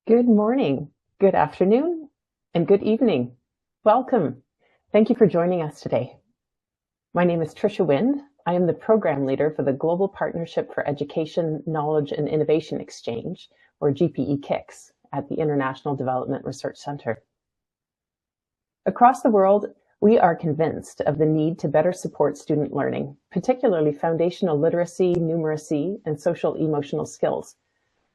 Good morning, good afternoon, and good evening. Welcome. Thank you for joining us today. My name is Tricia Wind. I am the Program Leader for the Global Partnership for Education, Knowledge and Innovation Exchange, or GPE KIX, at the International Development Research Center. Across the world, we are convinced of the need to better support student learning, particularly foundational literacy, numeracy, and social-emotional skills.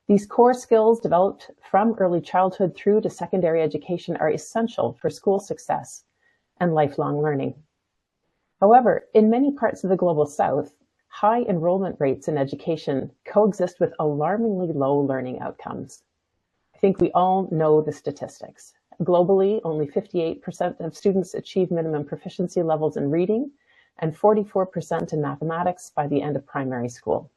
These core skills developed from early childhood through to secondary education are essential for school success and lifelong learning. However, in many parts of the Global South, high enrollment rates in education coexist with alarmingly low learning outcomes. I think we all know the statistics. Globally, only 58% of students achieve minimum proficiency levels in reading and 44% in mathematics by the end of primary school.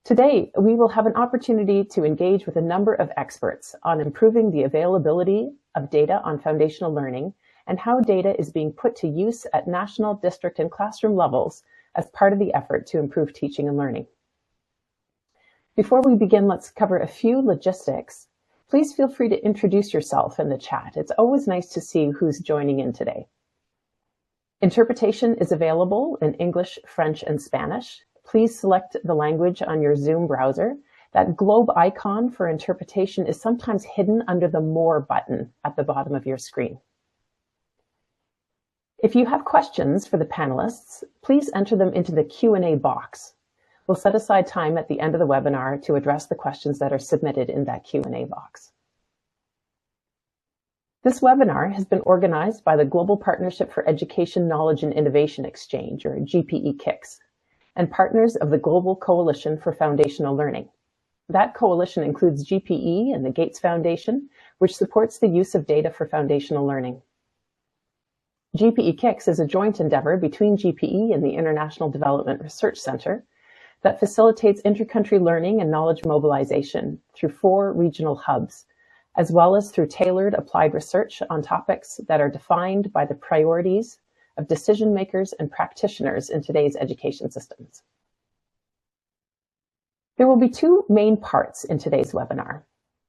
Today, we will have an opportunity to engage with a number of experts on improving the availability of data on foundational learning and how data is being put to use at national, district, and classroom levels as part of the effort to improve teaching and learning. Before we begin, let's cover a few logistics. Please feel free to introduce yourself in the chat. It's always nice to see who's joining in today. Interpretation is available in English, French, and Spanish. Please select the language on your Zoom browser. That globe icon for interpretation is sometimes hidden under the More button at the bottom of your screen. If you have questions for the panelists, please enter them into the Q&A box. We'll set aside time at the end of the webinar to address the questions that are submitted in that Q&A box. This webinar has been organized by the Global Partnership for Education, Knowledge and Innovation Exchange, or GPE KIX, and partners of the Global Coalition for Foundational Learning. That coalition includes GPE and the Gates Foundation, which supports the use of data for foundational learning. GPE KIX is a joint endeavor between GPE and the International Development Research Center that facilitates inter-country learning and knowledge mobilization through 4 regional hubs, as well as through tailored applied research on topics that are defined by the priorities of decision makers and practitioners in today's education systems. There will be 2 main parts in today's webinar.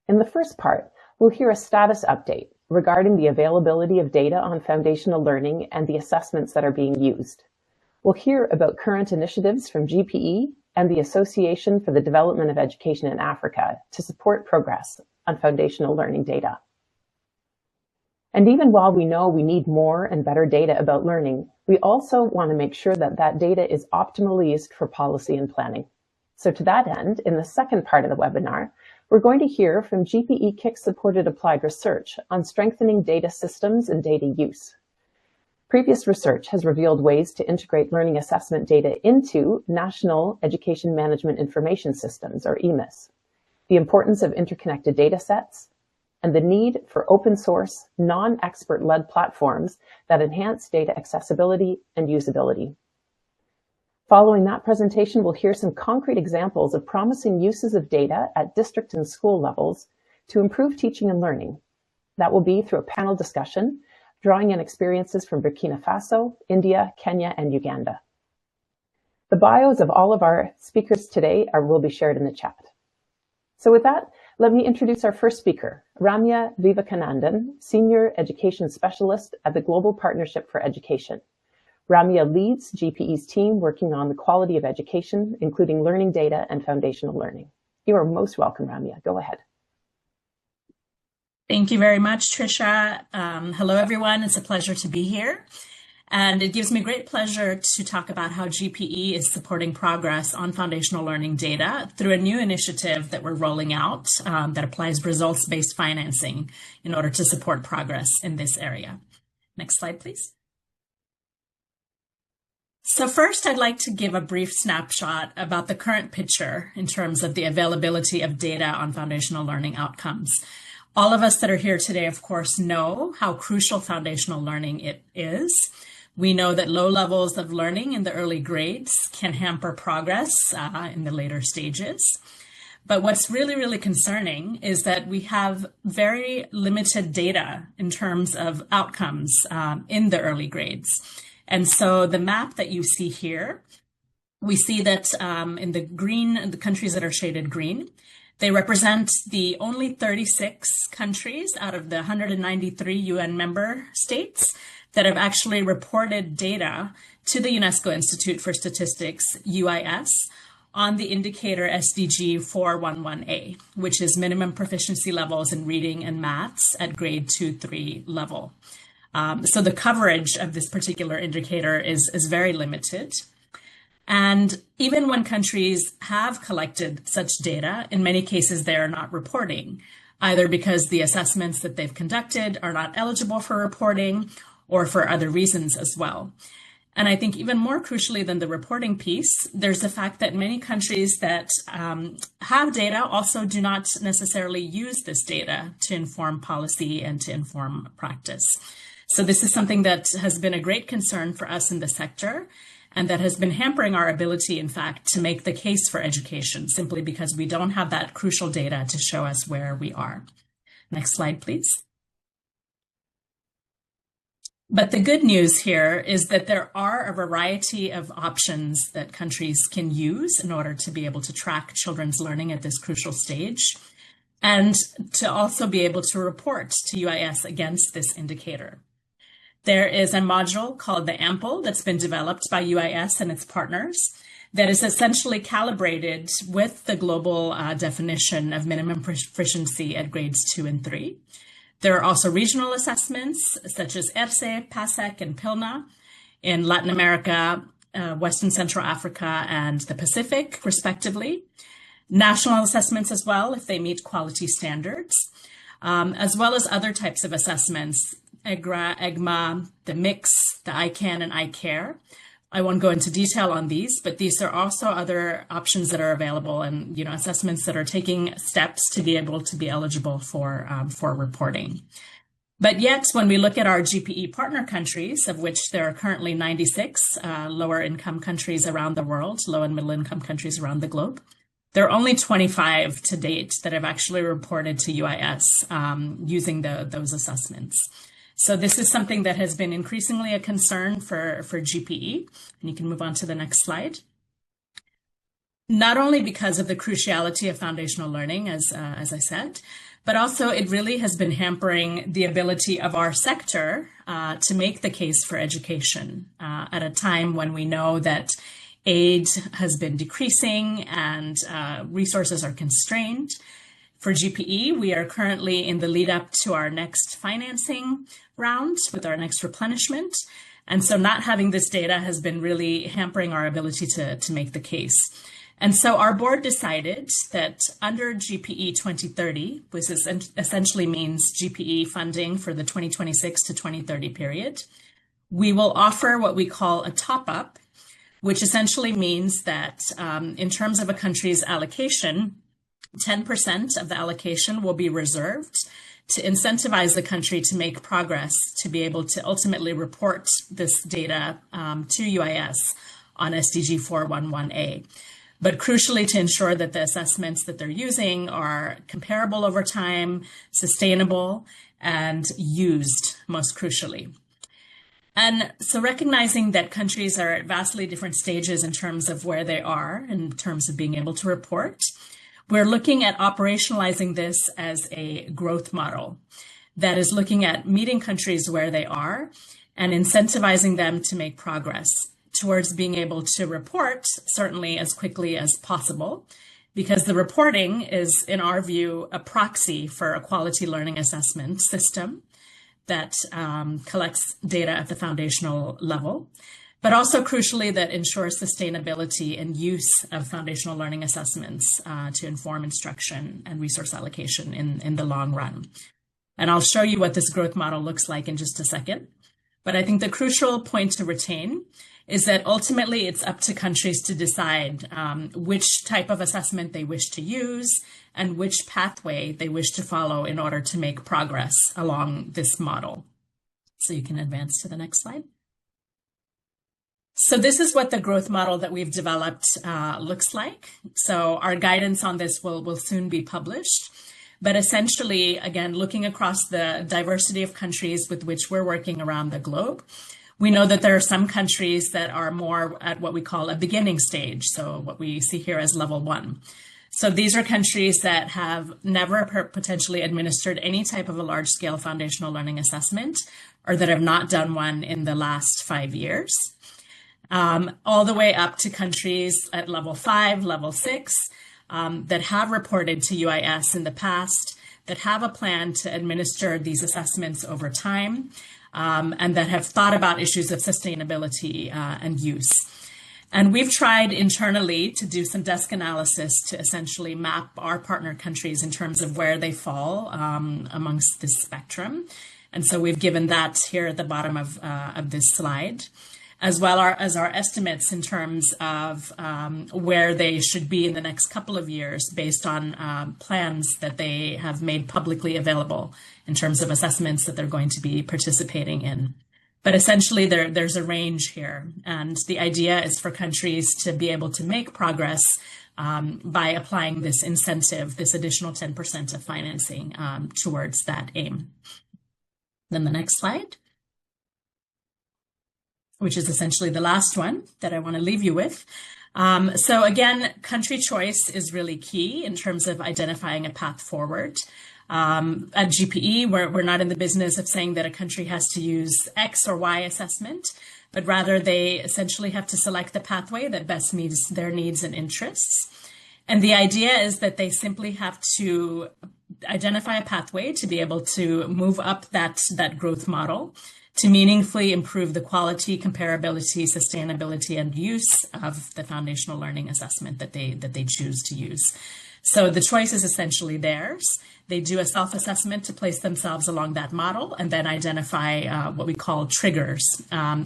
In the first part, we'll hear a status update regarding the availability of data on foundational learning and the assessments that are being used. We'll hear about current initiatives from GPE and the Association for the Development of Education in Africa to support progress on foundational learning data. And even while we know we need more and better data about learning, we also want to make sure that that data is optimally used for policy and planning. So to that end, in the second part of the webinar, we're going to hear from GPE KIX-supported applied research on strengthening data systems and data use. Previous research has revealed ways to integrate learning assessment data into National Education Management Information Systems, or EMIS, the importance of interconnected data sets, and the need for open source, non-expert-led platforms that enhance data accessibility and usability. Following that presentation, we'll hear some concrete examples of promising uses of data at district and school levels to improve teaching and learning. That will be through a panel discussion drawing in experiences from Burkina Faso, India, Kenya, and Uganda. The bios of all of our speakers today will be shared in the chat. So with that, let me introduce our first speaker, Ramya Vivekanandan, Senior Education Specialist at the Global Partnership for Education. Ramya leads GPE's team working on the quality of education, including learning data and foundational learning. You are most welcome, Ramya. Go ahead. Thank you very much, Tricia. Hello, everyone. It's a pleasure to be here. And it gives me great pleasure to talk about how GPE is supporting progress on foundational learning data through a new initiative that we're rolling out that applies results-based financing in order to support progress in this area. Next slide, please. So first, I'd like to give a brief snapshot about the current picture in terms of the availability of data on foundational learning outcomes. All of us that are here today, of course, know how crucial foundational learning it is. We know that low levels of learning in the early grades can hamper progress in the later stages. But what's really, really concerning is that we have very limited data in terms of outcomes in the early grades. And so the map that you see here, we see that in the countries that are shaded green, They represent the only 36 countries out of the 193 UN member states that have actually reported data to the UNESCO Institute for Statistics, UIS, on the indicator SDG 411A, which is minimum proficiency levels in reading and maths at grade 2-3 level. So the coverage of this particular indicator is very limited. And even when countries have collected such data, in many cases they are not reporting, either because the assessments that they've conducted are not eligible for reporting or for other reasons as well. And I think even more crucially than the reporting piece, there's the fact that many countries that have data also do not necessarily use this data to inform policy and to inform practice. So this is something that has been a great concern for us in the sector, and that has been hampering our ability, in fact, to make the case for education, simply because we don't have that crucial data to show us where we are. Next slide, please. But the good news here is that there are a variety of options that countries can use in order to be able to track children's learning at this crucial stage, and to also be able to report to UIS against this indicator. There is a module called the AMPLE that's been developed by UIS and its partners that is essentially calibrated with the global definition of minimum proficiency at grades 2 and 3. There are also regional assessments such as ERCE, PASEC, and PILNA in Latin America, Western Central Africa, and the Pacific, respectively. National assessments as well, if they meet quality standards, as well as other types of assessments, EGRA, EGMA, the MIX, the ICANN, and ICARE. I won't go into detail on these, but these are also other options that are available, and assessments that are taking steps to be able to be eligible for reporting. But yet, when we look at our GPE partner countries, of which there are currently 96 lower income countries around the world, low and middle income countries around the globe, there are only 25 to date that have actually reported to UIS using those assessments. So this is something that has been increasingly a concern for GPE. And you can move on to the next slide. Not only because of the cruciality of foundational learning, as I said, but also it really has been hampering the ability of our sector to make the case for education at a time when we know that aid has been decreasing and resources are constrained. For GPE, we are currently in the lead up to our next financing round with our next replenishment. And so not having this data has been really hampering our ability to make the case. And so our board decided that under GPE 2030, which essentially means GPE funding for the 2026 to 2030 period, we will offer what we call a top-up, which essentially means that in terms of a country's allocation, 10% of the allocation will be reserved to incentivize the country to make progress to be able to ultimately report this data to UIS on SDG 411A. But crucially, to ensure that the assessments that they're using are comparable over time, sustainable, and used, most crucially. And so recognizing that countries are at vastly different stages in terms of where they are, in terms of being able to report, we're looking at operationalizing this as a growth model that is looking at meeting countries where they are and incentivizing them to make progress towards being able to report certainly as quickly as possible, because the reporting is, in our view, a proxy for a quality learning assessment system that collects data at the foundational level, but also crucially that ensures sustainability and use of foundational learning assessments to inform instruction and resource allocation in the long run. And I'll show you what this growth model looks like in just a second. But I think the crucial point to retain is that ultimately it's up to countries to decide which type of assessment they wish to use and which pathway they wish to follow in order to make progress along this model. So you can advance to the next slide. So this is what the growth model that we've developed looks like. So our guidance on this will soon be published. But essentially, again, looking across the diversity of countries with which we're working around the globe, we know that there are some countries that are more at what we call a beginning stage, so what we see here as level 1. So these are countries that have never potentially administered any type of a large-scale foundational learning assessment, or that have not done one in the last 5 years, all the way up to countries at level 5, level 6, that have reported to UIS in the past, that have a plan to administer these assessments over time, and that have thought about issues of sustainability and use. And we've tried internally to do some desk analysis to essentially map our partner countries in terms of where they fall amongst this spectrum. And so we've given that here at the bottom of this slide, as well as our estimates in terms of where they should be in the next couple of years based on plans that they have made publicly available in terms of assessments that they're going to be participating in. But essentially, there's a range here. And the idea is for countries to be able to make progress by applying this incentive, this additional 10% of financing towards that aim. Then the next slide, which is essentially the last one that I want to leave you with. So again, country choice is really key in terms of identifying a path forward. At GPE, we're not in the business of saying that a country has to use X or Y assessment, but rather they essentially have to select the pathway that best meets their needs and interests. And the idea is that they simply have to identify a pathway to be able to move up that growth model to meaningfully improve the quality, comparability, sustainability, and use of the foundational learning assessment that they choose to use. So the choice is essentially theirs. They do a self-assessment to place themselves along that model and then identify what we call triggers,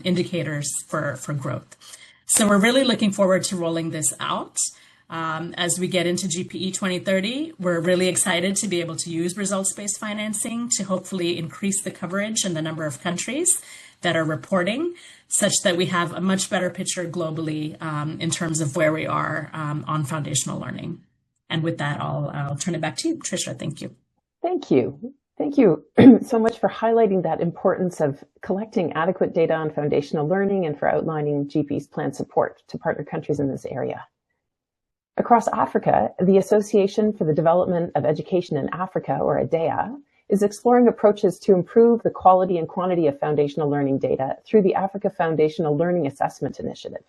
indicators for growth. So we're really looking forward to rolling this out. As we get into GPE 2030, we're really excited to be able to use results-based financing to hopefully increase the coverage and the number of countries that are reporting, such that we have a much better picture globally in terms of where we are on foundational learning. And with that, I'll turn it back to you, Tricia. Thank you. Thank you. Thank you so much for highlighting that importance of collecting adequate data on foundational learning and for outlining GPE's planned support to partner countries in this area. Across Africa, the Association for the Development of Education in Africa, or ADEA, is exploring approaches to improve the quality and quantity of foundational learning data through the Africa Foundational Learning Assessment Initiative.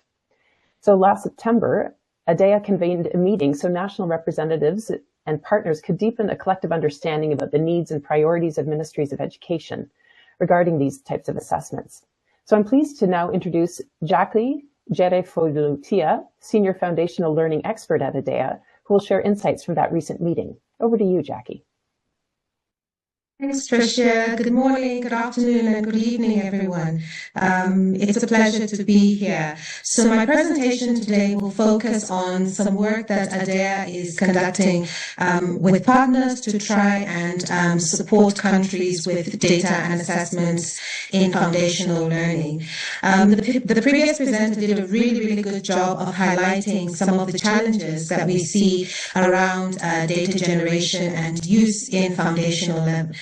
So last September, ADEA convened a meeting so national representatives and partners could deepen a collective understanding about the needs and priorities of ministries of education regarding these types of assessments. So I'm pleased to now introduce Jackie Jerefolutia, Senior Foundational Learning Expert at ADEA, who will share insights from that recent meeting. Over to you, Jackie. Thanks, Tricia. Good morning, good afternoon, and good evening, everyone. It's a pleasure to be here. So my presentation today will focus on some work that ADEA is conducting with partners to try and support countries with data and assessments in foundational learning. The previous presenter did a really good job of highlighting some of the challenges that we see around data generation and use in foundational learning.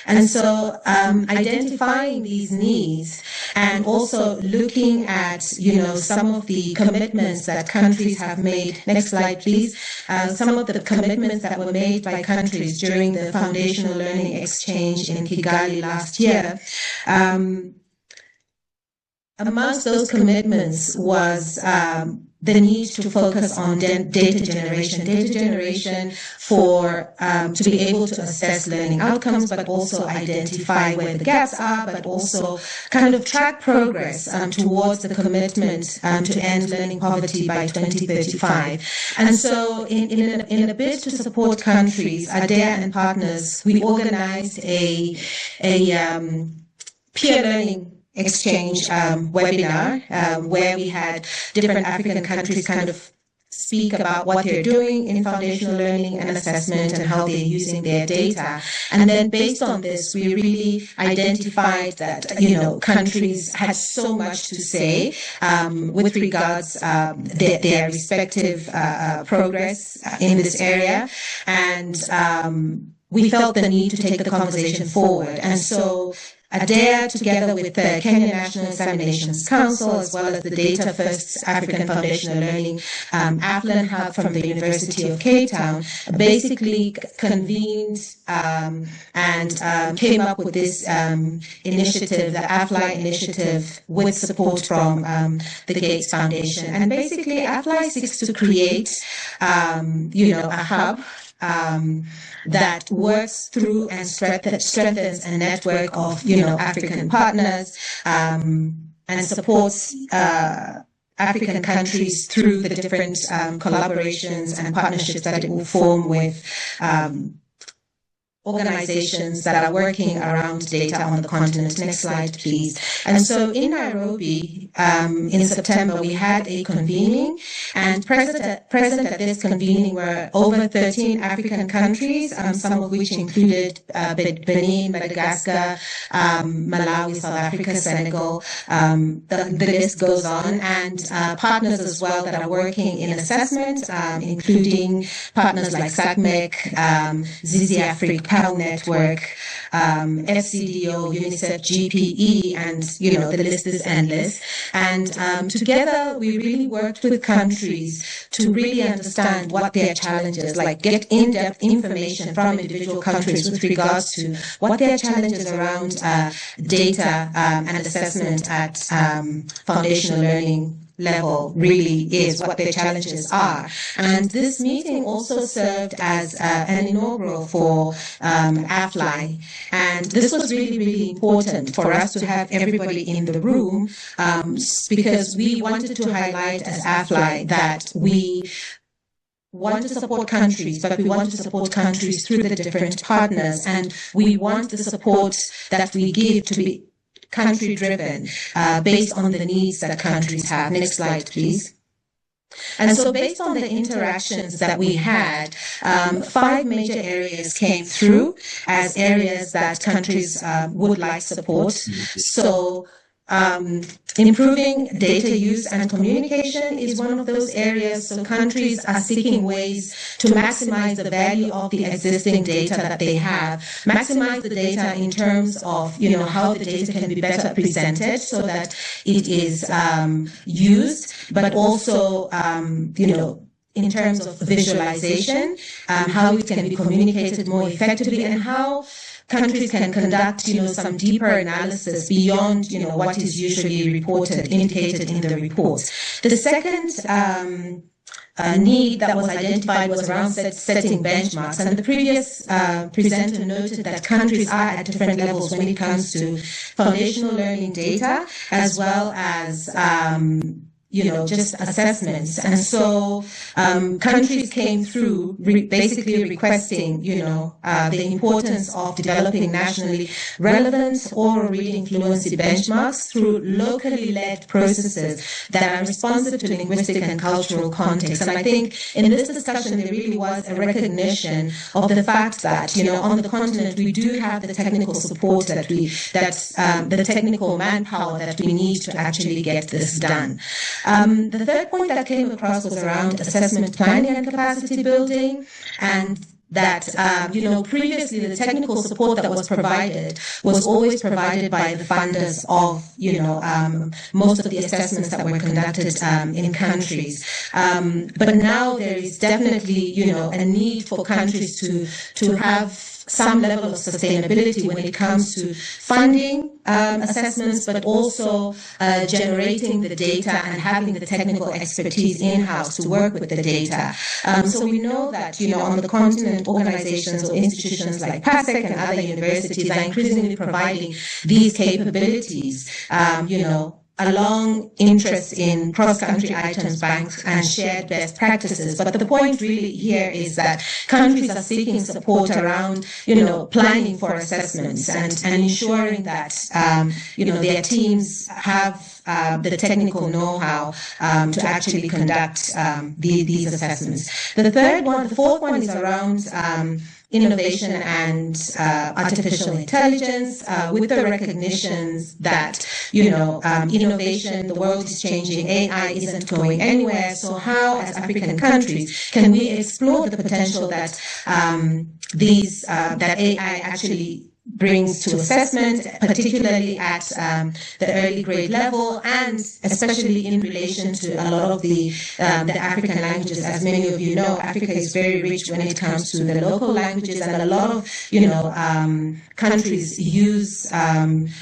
And so identifying these needs and also looking at, some of the commitments that countries have made. Next slide, please. Some of the commitments that were made by countries during the foundational learning exchange in Kigali last year. Amongst those commitments was the need to focus on data generation for to be able to assess learning outcomes, but also identify where the gaps are, but also kind of track progress towards the commitment to end learning poverty by 2035. And so in a bid to support countries, ADEA and partners, we organized a peer learning exchange webinar where we had different African countries kind of speak about what they're doing in foundational learning and assessment and how they're using their data. And then based on this, we really identified that, countries had so much to say with regards their respective progress in this area. And we felt the need to take the conversation forward. And so ADARE, together with the Kenya National Examinations Council, as well as the Data First African Foundational Learning Aflin Hub from the University of Cape Town, basically convened and came up with this initiative, the AFLI initiative, with support from the Gates Foundation. And basically, AFLI seeks to create, a hub that works through and strengthens a network of, African partners, and supports African countries through the different collaborations and partnerships that it will form with organizations that are working around data on the continent. Next slide, please. And so in Nairobi, in September, we had a convening, and present at this convening were over 13 African countries, some of which included Benin, Madagascar, Malawi, South Africa, Senegal. The list goes on, and partners as well that are working in assessment, including partners like SACMEC, Zizi Africa, Network, FCDO, UNICEF, GPE, and the list is endless. And together we really worked with countries to really understand what their challenges, like get in-depth information from individual countries with regards to what their challenges around data and assessment at foundational learning level really is, what their challenges are. And this meeting also served as an inaugural for AFLI. And this was really, really important for us to have everybody in the room, because we wanted to highlight as AFLI that we want to support countries, but we want to support countries through the different partners. And we want the support that we give to be country-driven, based on the needs that countries have. Next slide, please. And so based on the interactions that we had, 5 major areas came through as areas that countries would like support. So improving data use and communication is one of those areas. So countries are seeking ways to maximize the value of the existing data that they have, maximize the data in terms of, how the data can be better presented so that it is used, but also, in terms of visualization, how it can be communicated more effectively, and how countries can conduct, some deeper analysis beyond, what is usually reported, indicated in the reports. The second need that was identified was around setting benchmarks. And the previous presenter noted that countries are at different levels when it comes to foundational learning data, as well as just assessments. And so countries came through basically requesting, the importance of developing nationally relevant oral reading fluency benchmarks through locally led processes that are responsive to linguistic and cultural context. And I think in this discussion, there really was a recognition of the fact that, on the continent, we do have the technical support the technical manpower that we need to actually get this done. The third point that came across was around assessment planning and capacity building, and that, previously the technical support that was provided was always provided by the funders of, most of the assessments that were conducted in countries. But now there is definitely, a need for countries to have some level of sustainability when it comes to funding assessments, but also generating the data and having the technical expertise in-house to work with the data. So we know that, on the continent, organizations or institutions like PASEC and other universities are increasingly providing these capabilities, a long interest in cross-country items banks and shared best practices. But the point really here is that countries are seeking support around, planning for assessments and ensuring that, their teams have the technical know-how to actually conduct these assessments. The fourth one is around innovation and artificial intelligence, with the recognitions that, innovation, the world is changing, AI isn't going anywhere. So how, as African countries, can we explore the potential that that AI actually brings to assessment, particularly at the early grade level, and especially in relation to a lot of the African languages. As many of you know, Africa is very rich when it comes to the local languages, and a lot of countries use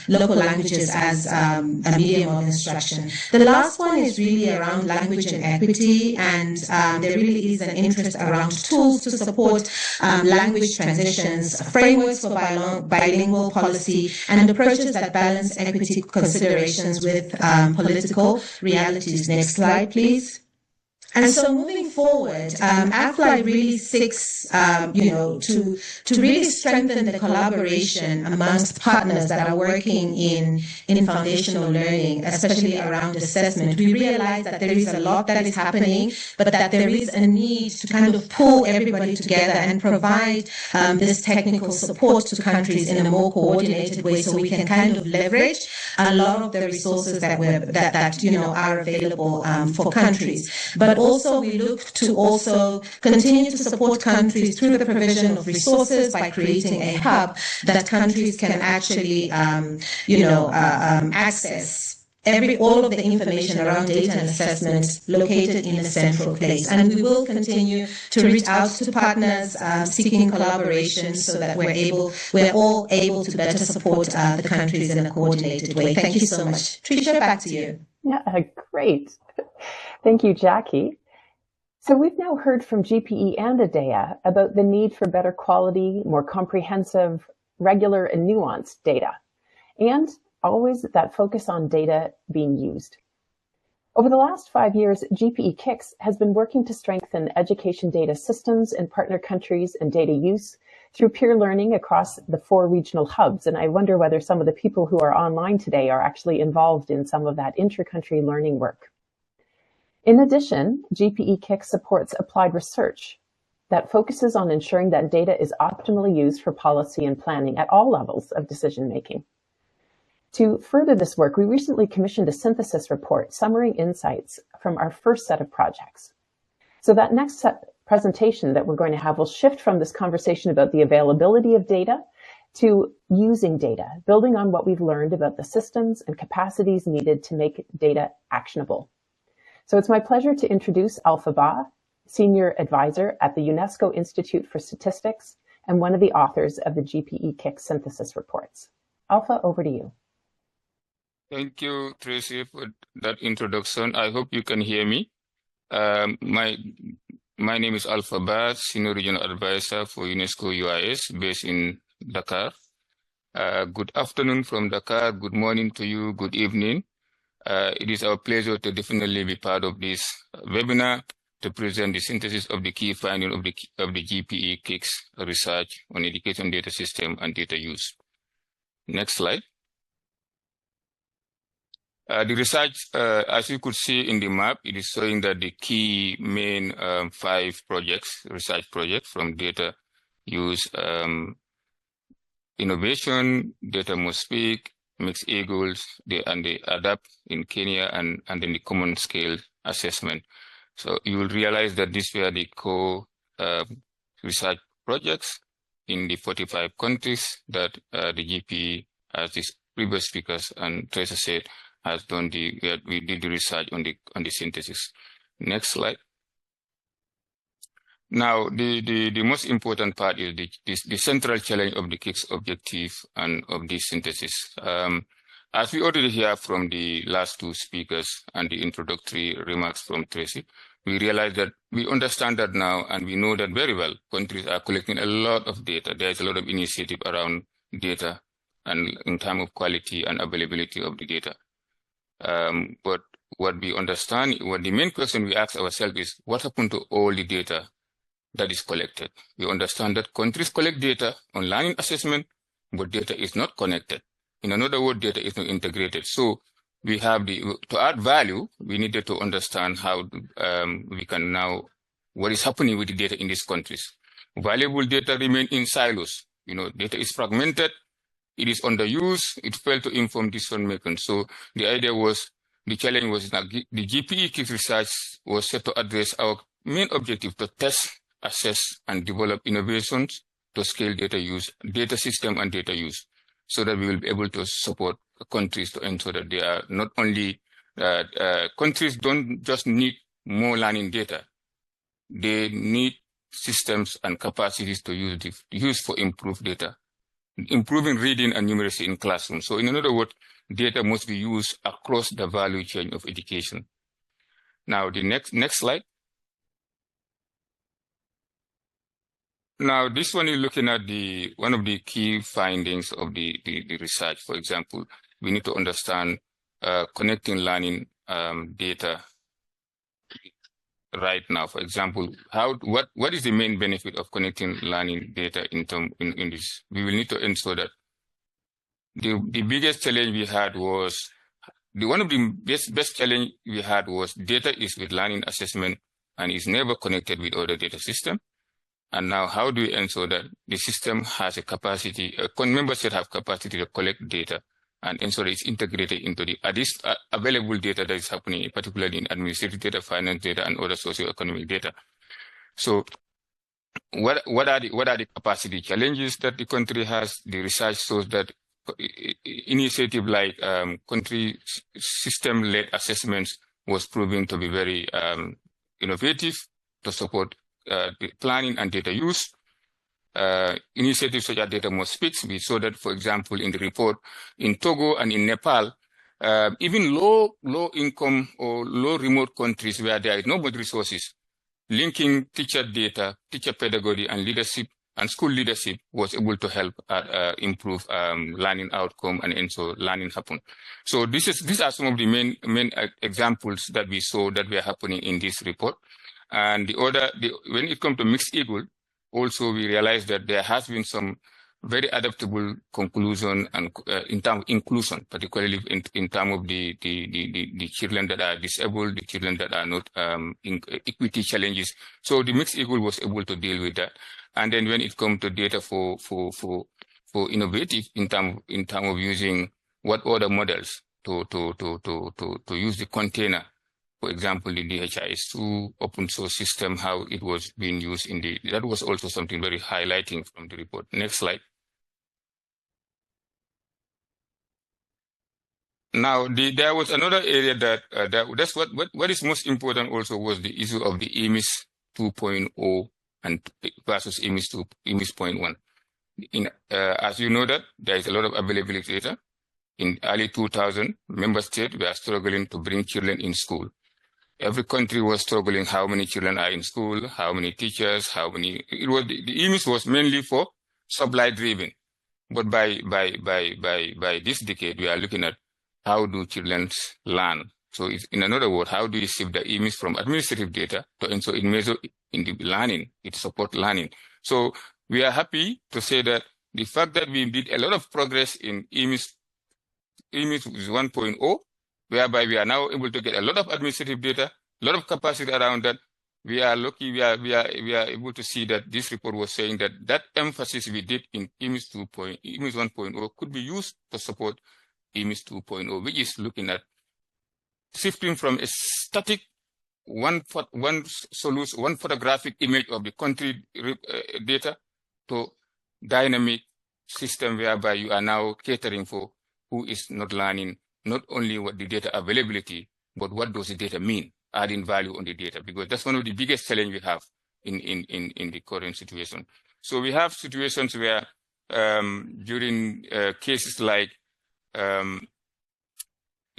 local languages as a medium of instruction. The last one is really around language and equity, and there really is an interest around tools to support language transitions, frameworks for bilingual policy, and approaches that balance equity considerations with political realities. Next slide, please. And so moving forward, AFLI really seeks, to really strengthen the collaboration amongst partners that are working in foundational learning, especially around assessment. We realize that there is a lot that is happening, but that there is a need to kind of pull everybody together and provide this technical support to countries in a more coordinated way, so we can kind of leverage a lot of the resources that are available for countries. But also, we look to also continue to support countries through the provision of resources by creating a hub that countries can actually, access all of the information around data and assessment located in a central place. And we will continue to reach out to partners seeking collaboration so that we're all able to better support the countries in a coordinated way. Thank you so much. Tricia, back to you. Yeah, great. Thank you, Jackie. So we've now heard from GPE and ADEA about the need for better quality, more comprehensive, regular and nuanced data, and always that focus on data being used. Over the last 5 years, GPE KIX has been working to strengthen education data systems in partner countries and data use through peer learning across the 4 regional hubs. And I wonder whether some of the people who are online today are actually involved in some of that inter-country learning work. In addition, GPE KIX supports applied research that focuses on ensuring that data is optimally used for policy and planning at all levels of decision-making. To further this work, we recently commissioned a synthesis report summarizing insights from our first set of projects. So that next presentation that we're going to have will shift from this conversation about the availability of data to using data, building on what we've learned about the systems and capacities needed to make data actionable. So it's my pleasure to introduce Alpha Ba, Senior Advisor at the UNESCO Institute for Statistics and one of the authors of the GPE KIX synthesis reports. Alpha, over to you. Thank you, Tracy, for that introduction. I hope you can hear me. My name is Alpha Ba, Senior Regional Advisor for UNESCO UIS, based in Dakar. Good afternoon from Dakar. Good morning to you. Good evening. It is our pleasure to definitely be part of this webinar to present the synthesis of the key finding of the GPE KIX research on education data system and data use. Next slide. The research, as you could see in the map, it is showing that the key main 5 research projects from data use, innovation, data must speak, mixed eagles, and they adapt in Kenya, and then the common scale assessment. So you will realize that these were the core research projects in the 45 countries that the GPE, as the previous speakers and Tracer said, has done we did the research on the synthesis. Next slide. Now, the most important part is the central challenge of the KIX objective and of this synthesis. As we already hear from the last 2 speakers and the introductory remarks from Tracy, we realize that we understand that now, and we know that very well. Countries are collecting a lot of data. There is a lot of initiative around data and in terms of quality and availability of the data. But what we understand, what the main question we ask ourselves is, what happened to all the data that is collected? We understand that countries collect data on learning assessment, but data is not connected. In another word, data is not integrated. So we have to add value, we needed to understand how we can now, what is happening with the data in these countries. Valuable data remain in silos. Data is fragmented, it is underused, it failed to inform decision making. So the idea was, the challenge was that the GPE KIX research was set to address our main objective to test, assess, and develop innovations to scale data use, data system and data use, so that we will be able to support countries to ensure that they are not only, countries don't just need more learning data, they need systems and capacities to use for improved data, improving reading and numeracy in classrooms. So in other words, data must be used across the value chain of education. Now, the next slide. Now, this one is looking at one of the key findings of the research. For example, we need to understand connecting learning data right now. For example, what is the main benefit of connecting learning data in this? We will need to ensure that the biggest challenge we had was one of the best challenge we had was data is with learning assessment and is never connected with other data system. And now, how do we ensure that the system has a capacity, members should have capacity to collect data and ensure it's integrated into the available data that is happening, particularly in administrative data, finance data, and other socioeconomic data. So, what are the capacity challenges that the country has? The research shows that initiative like country system-led assessments was proving to be very innovative to support the planning and data use. Initiatives such as Data Must Speaks, we saw that, for example, in the report, in Togo and in Nepal, even low income or low remote countries where there is no good resources, linking teacher data, teacher pedagogy, and leadership and school leadership was able to help improve learning outcome and ensure learning happen. So these are some of the main examples that we saw that were happening in this report. And when it comes to mixed equal, also we realized that there has been some very adaptable conclusion and in terms of inclusion, particularly in terms of the children that are disabled, the children that are not in equity challenges. So the mixed equal was able to deal with that. And then when it comes to data for innovative in terms of using what other models to use the container. For example, the DHIS2 open source system, how it was being used that was also something very highlighting from the report. Next slide. Now, there was another area that's what is most important also was the issue of the EMIS 2.0 and versus EMIS 0.1. As you know that there is a lot of availability data. In early 2000, member states were struggling to bring children in school. Every country was struggling how many children are in school, how many teachers, the EMIS was mainly for supply driven. But by this decade, we are looking at how do children learn. So in another word, how do you shift the EMIS from administrative data to ensure it measure in the learning, it support learning. So we are happy to say that the fact that we did a lot of progress in EMIS 1.0, whereby we are now able to get a lot of administrative data, a lot of capacity around that. We are lucky we are able to see that this report was saying that emphasis we did in EMIS 1.0 could be used to support EMIS 2.0, which is looking at shifting from a static one photographic image of the country data to dynamic system whereby you are now catering for who is not learning, not only what the data availability, but what does the data mean, adding value on the data, because that's one of the biggest challenge we have in the current situation. So we have situations where during cases like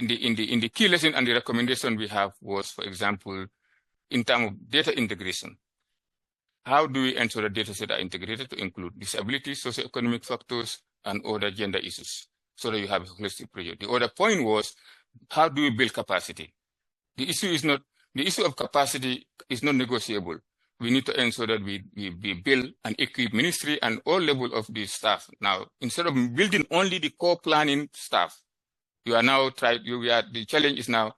in the key lesson and the recommendation we have was, for example, in terms of data integration. How do we ensure that data sets are integrated to include disability, socioeconomic factors, and other gender issues, so that you have a holistic picture? The other point was, how do we build capacity? The issue of capacity is not negotiable. We need to ensure that we build and equip ministry and all level of the staff. Now, instead of building only the core planning staff, the challenge is now,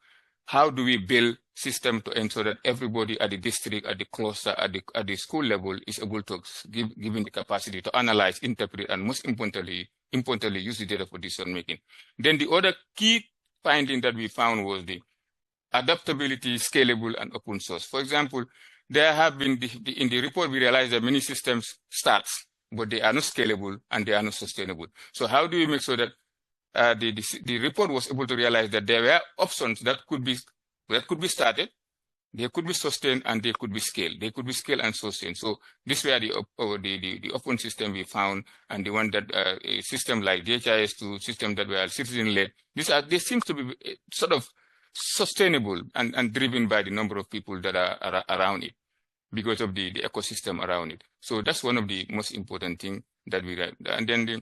how do we build system to ensure that everybody at the district, at the cluster, at the school level is able to given the capacity to analyze, interpret, and most importantly, use the data for decision making. Then the other key finding that we found was the adaptability, scalable, and open source. For example, there have been in the report we realized that many systems starts but they are not scalable and they are not sustainable. So how do we make sure that the report was able to realize that there were options that could be started, they could be sustained, and they could be scaled. They could be scaled and sustained. So this were the open system we found, and the one that a system like DHIS2 system that were citizen-led. They seem to be sort of sustainable and driven by the number of people that are around it, because of the ecosystem around it. So that's one of the most important things that we did. And then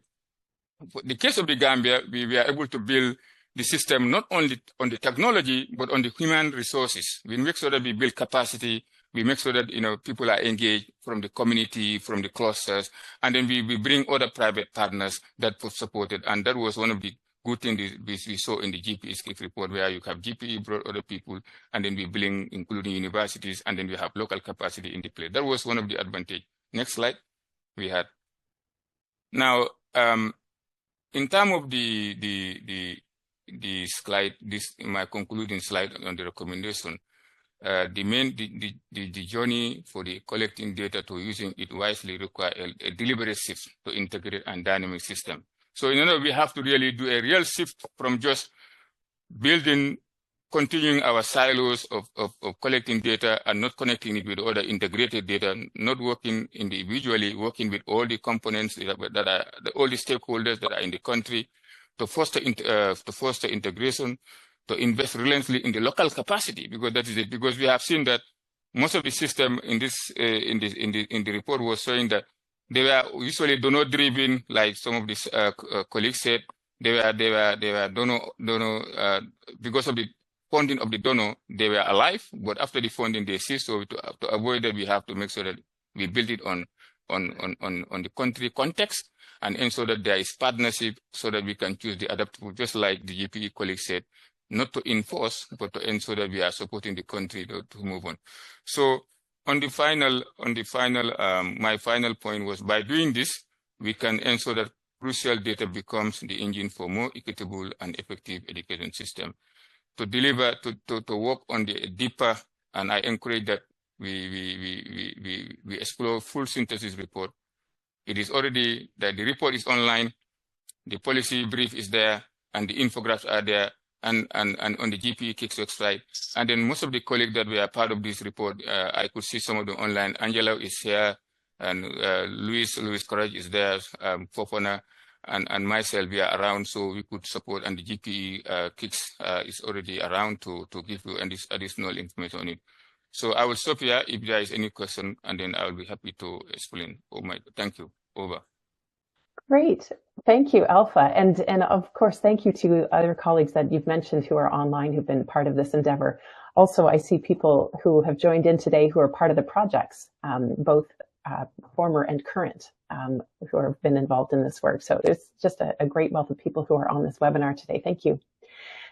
the case of the Gambia, we were able to build the system not only on the technology, but on the human resources. We make sure that we build capacity. We make sure that, people are engaged from the community, from the clusters, and then we bring other private partners that support it. And that was one of the good things we saw in the GPE KIX report, where you have GPE brought other people, and then we bring, including universities, and then we have local capacity in the place. That was one of the advantage. Next slide we had. Now, in terms of the slide, my concluding slide on the recommendation, the journey for the collecting data to using it wisely require a deliberate shift to integrate and dynamic system. So, we have to really do a real shift from just continuing our silos of collecting data and not connecting it with other integrated data, not working individually, working with all the components that are all the stakeholders that are in the country, to foster integration, to invest relentlessly in the local capacity, because that is it. Because we have seen that most of the system in the report was showing that they were usually donor-driven, like some of these colleagues said. They were donor because of the funding of the donor, they were alive, but after the funding they ceased. So to avoid that, we have to make sure that we build it on the country context, and ensure that there is partnership so that we can choose the adaptable, just like the GPE colleague said, not to enforce, but to ensure that we are supporting the country to move on. So my final point was, by doing this, we can ensure that crucial data becomes the engine for more equitable and effective education system. To deliver, to work on the deeper, and I encourage that we explore full synthesis report. It is already that the report is online, the policy brief is there, and the infographics are there, and on the GPE KIX website. And then most of the colleagues that were part of this report, I could see some of them online. Angela is here, and Luis Courage is there, Fofana, and myself, we are around, so we could support, and the GPE KIX is already around to give you additional information on it. So I will stop here if there is any question, and then I will be happy to explain. Thank you. Over. Great. Thank you, Alpha. And of course, thank you to other colleagues that you've mentioned who are online, who've been part of this endeavor. Also, I see people who have joined in today who are part of the projects, both former and current, who have been involved in this work. So it's just a great wealth of people who are on this webinar today. Thank you.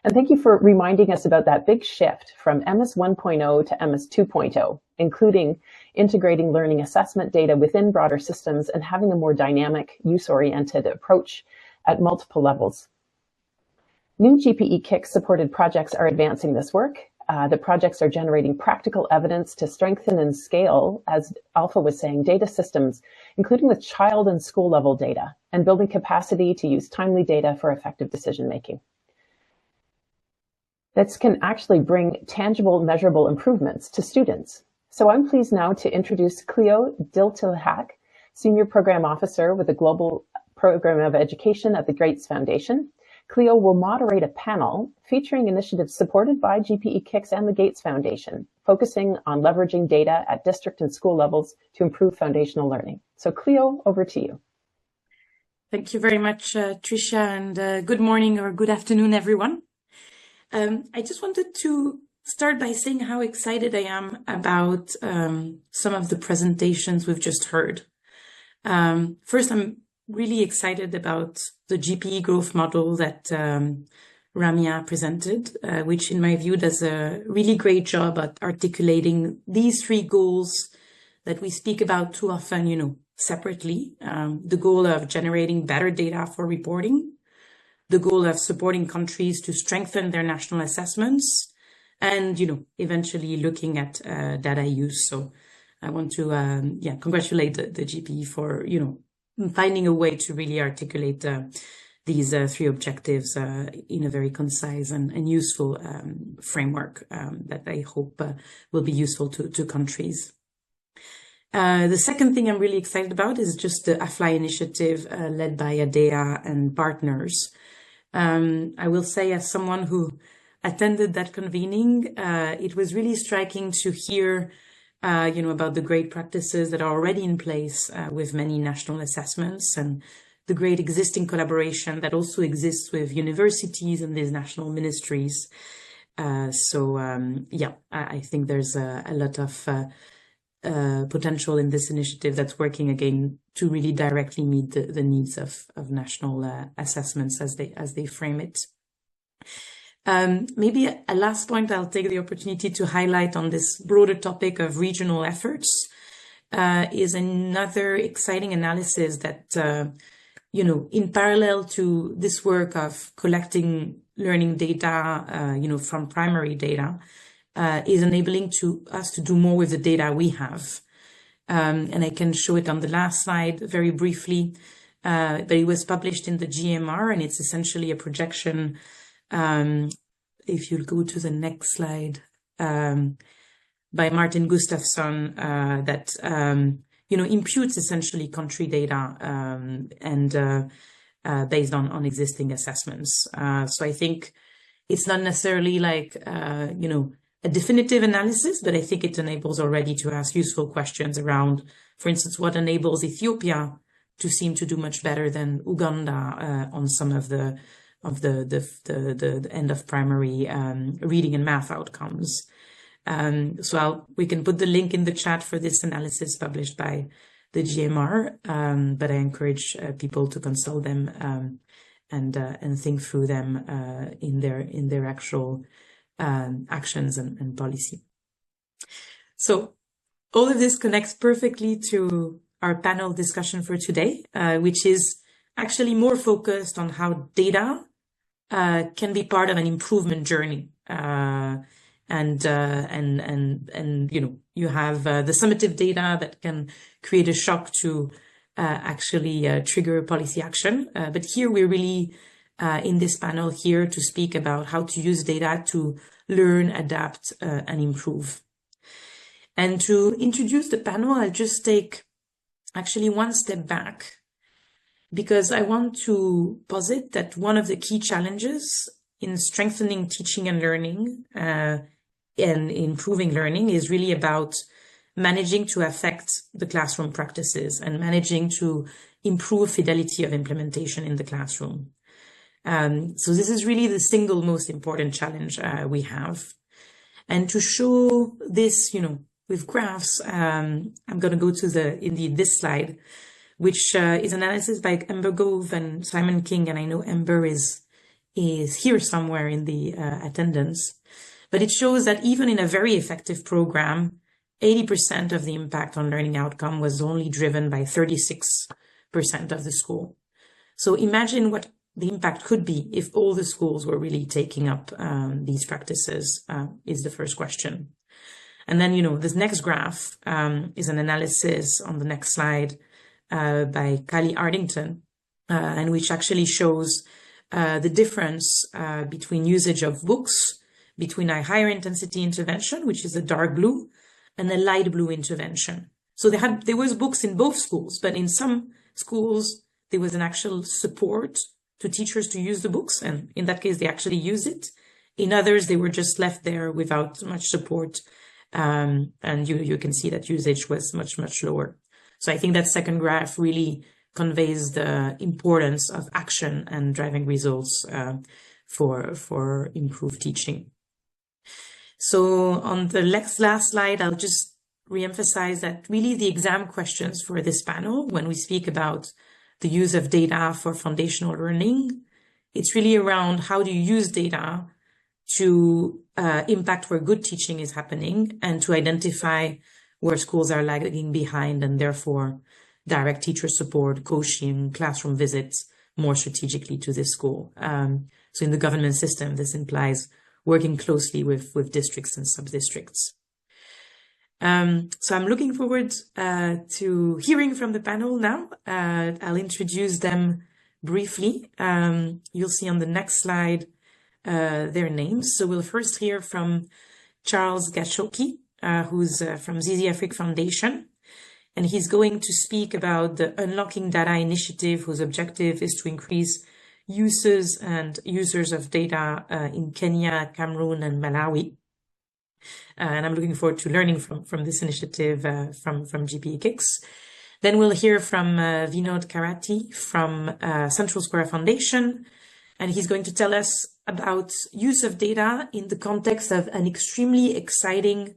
And thank you for reminding us about that big shift from MS 1.0 to MS 2.0, including integrating learning assessment data within broader systems and having a more dynamic, use-oriented approach at multiple levels. New GPE KIX supported projects are advancing this work. The projects are generating practical evidence to strengthen and scale, as Alpha was saying, data systems, including with child and school level data, and building capacity to use timely data for effective decision-making. This can actually bring tangible, measurable improvements to students. So I'm pleased now to introduce Cleo Diltilhak, Senior Program Officer with the Global Program of Education at the Gates Foundation. Cleo will moderate a panel featuring initiatives supported by GPE KIX and the Gates Foundation, focusing on leveraging data at district and school levels to improve foundational learning. So Cleo, over to you. Thank you very much, Tricia, and good morning or good afternoon, everyone. I just wanted to start by saying how excited I am about some of the presentations we've just heard. First, I'm really excited about the GPE growth model that Ramya presented, which in my view does a really great job at articulating these three goals that we speak about too often, separately. The goal of generating better data for reporting, the goal of supporting countries to strengthen their national assessments, and, eventually looking at data use. So I want to, congratulate the GPE for, finding a way to really articulate these three objectives in a very concise and useful framework that I hope will be useful to countries. The second thing I'm really excited about is just the AFLI initiative led by ADEA and partners. I will say, as someone who attended that convening, it was really striking to hear about the great practices that are already in place with many national assessments, and the great existing collaboration that also exists with universities and these national ministries. I think there's a lot of potential in this initiative that's working again to really directly meet the needs of national assessments as they frame it. Maybe a last point I'll take the opportunity to highlight on this broader topic of regional efforts is another exciting analysis that, in parallel to this work of collecting learning data, from primary data, is enabling us to do more with the data we have. And I can show it on the last slide very briefly, but it was published in the GMR, and it's essentially a projection. If you'll go to the next slide, by Martin Gustafsson, that, imputes essentially country data and based on existing assessments. So I think it's not necessarily like, a definitive analysis, but I think it enables already to ask useful questions around, for instance, what enables Ethiopia to seem to do much better than Uganda on some of the end of primary reading and math outcomes. So we can put the link in the chat for this analysis published by the GMR, but I encourage people to consult them and think through them in their actual actions and policy. So all of this connects perfectly to our panel discussion for today, which is actually more focused on how data can be part of an improvement journey. You have the summative data that can create a shock to actually trigger policy action. But here we're really in this panel here to speak about how to use data to learn, adapt, and improve. And to introduce the panel, I'll just take actually one step back, because I want to posit that one of the key challenges in strengthening teaching and learning and improving learning is really about managing to affect the classroom practices and managing to improve fidelity of implementation in the classroom. So this is really the single most important challenge we have. And to show this, with graphs, I'm going to go to this slide, which is analysis by Amber Gove and Simon King. And I know Amber is here somewhere in the attendance. But it shows that even in a very effective program, 80% of the impact on learning outcome was only driven by 36% of the school. So imagine what the impact could be if all the schools were really taking up these practices, is the first question. And then, this next graph is an analysis on the next slide by Callie Ardington, and which actually shows the difference between usage of books, between a higher intensity intervention, which is a dark blue, and a light blue intervention. So there was books in both schools, but in some schools, there was an actual support to teachers to use the books. And in that case, they actually use it. In others, they were just left there without much support. And you can see that usage was much, much lower. So I think that second graph really conveys the importance of action and driving results for improved teaching. So on the last slide, I'll just reemphasize that really the exam questions for this panel, when we speak about the use of data for foundational learning, it's really around how do you use data to impact where good teaching is happening and to identify where schools are lagging behind, and therefore direct teacher support, coaching, classroom visits more strategically to this school. So in the government system, this implies working closely with districts and sub-districts. So I'm looking forward to hearing from the panel now. I'll introduce them briefly. You'll see on the next slide their names. So we'll first hear from Charles Gashoki, who's from GCFL Foundation. And he's going to speak about the Unlocking Data Initiative, whose objective is to increase users of data in Kenya, Cameroon, and Malawi. And I'm looking forward to learning from this initiative from GPE KIX. Then we'll hear from Vinod Karati from Central Square Foundation, and he's going to tell us about use of data in the context of an extremely exciting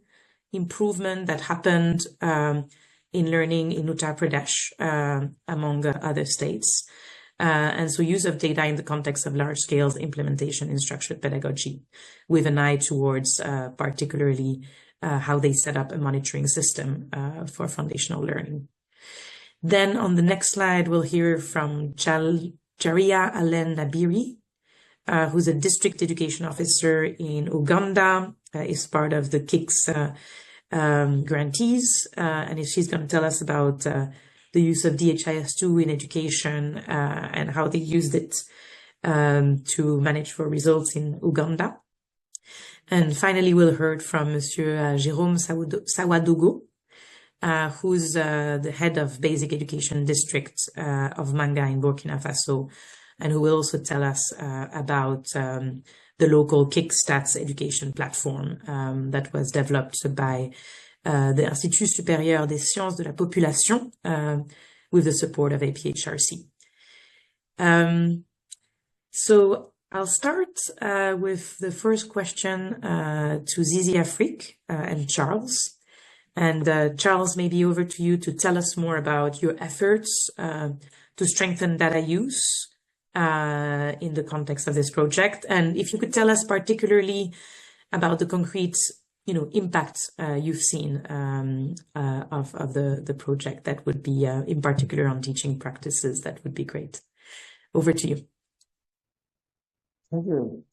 improvement that happened in learning in Uttar Pradesh, among other states. And so use of data in the context of large-scale implementation in structured pedagogy, with an eye towards particularly how they set up a monitoring system for foundational learning. Then on the next slide, we'll hear from Jaria Alen Nabiri, who's a district education officer in Uganda, is part of the KIX grantees, and she's going to tell us about the use of DHIS2 in education and how they used it to manage for results in Uganda. And finally, we'll hear from Monsieur Jérôme Sawadogo, who's the head of Basic Education District of Manga in Burkina Faso, and who will also tell us about the local KIX Stats education platform that was developed by the Institut Supérieur des Sciences de la Population with the support of APHRC. So I'll start with the first question to GCFL and Charles. And Charles, maybe over to you to tell us more about your efforts to strengthen data use in the context of this project. And if you could tell us particularly about the concrete impact you've seen of the project, that would be in particular on teaching practices, that would be great. Over to you.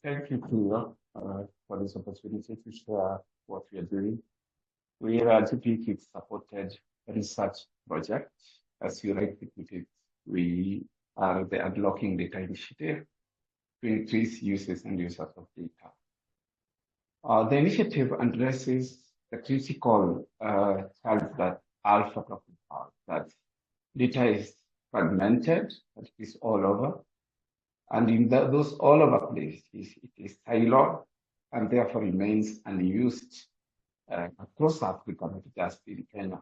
Thank you, Tina, for this opportunity to share what we are doing. We are a GPE KIX supported research project. As you rightly put it, we are the Unlocking Data Initiative to increase uses and users of data. The initiative addresses the critical challenge that Alpha talked about, that data is fragmented, that it is all over. And in those all over places, it is siloed and therefore remains unused across Africa, not just in Kenya.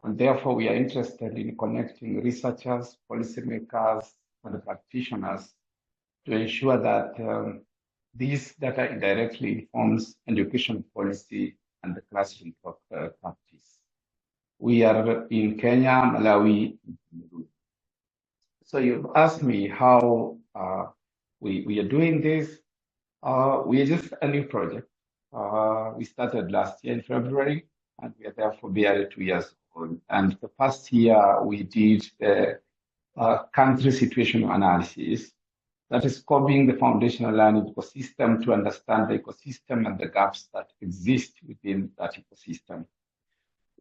And therefore, we are interested in connecting researchers, policymakers, and practitioners to ensure that this data indirectly informs education policy and the classroom practice. We are in Kenya, Malawi, and Cameroon. So you've asked me how we are doing this. We are just a new project. We started last year in February, and we are therefore barely 2 years old. And the past year, we did the country situational analysis, that is scoping the foundational learning ecosystem to understand the ecosystem and the gaps that exist within that ecosystem.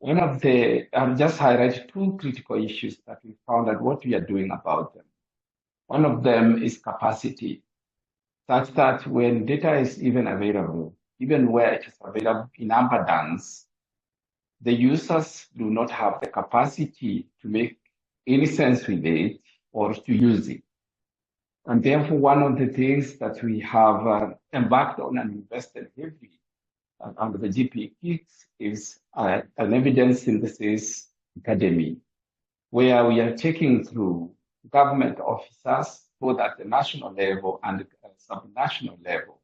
I'll just highlight two critical issues that we found and what we are doing about them. One of them is capacity, such that when data is even available, even where it is available in abundance, the users do not have the capacity to make any sense with it or to use it. And therefore, one of the things that we have embarked on and invested heavily under the GPE KIX is an evidence synthesis academy, where we are taking through government officers, both at the national level and sub-national level,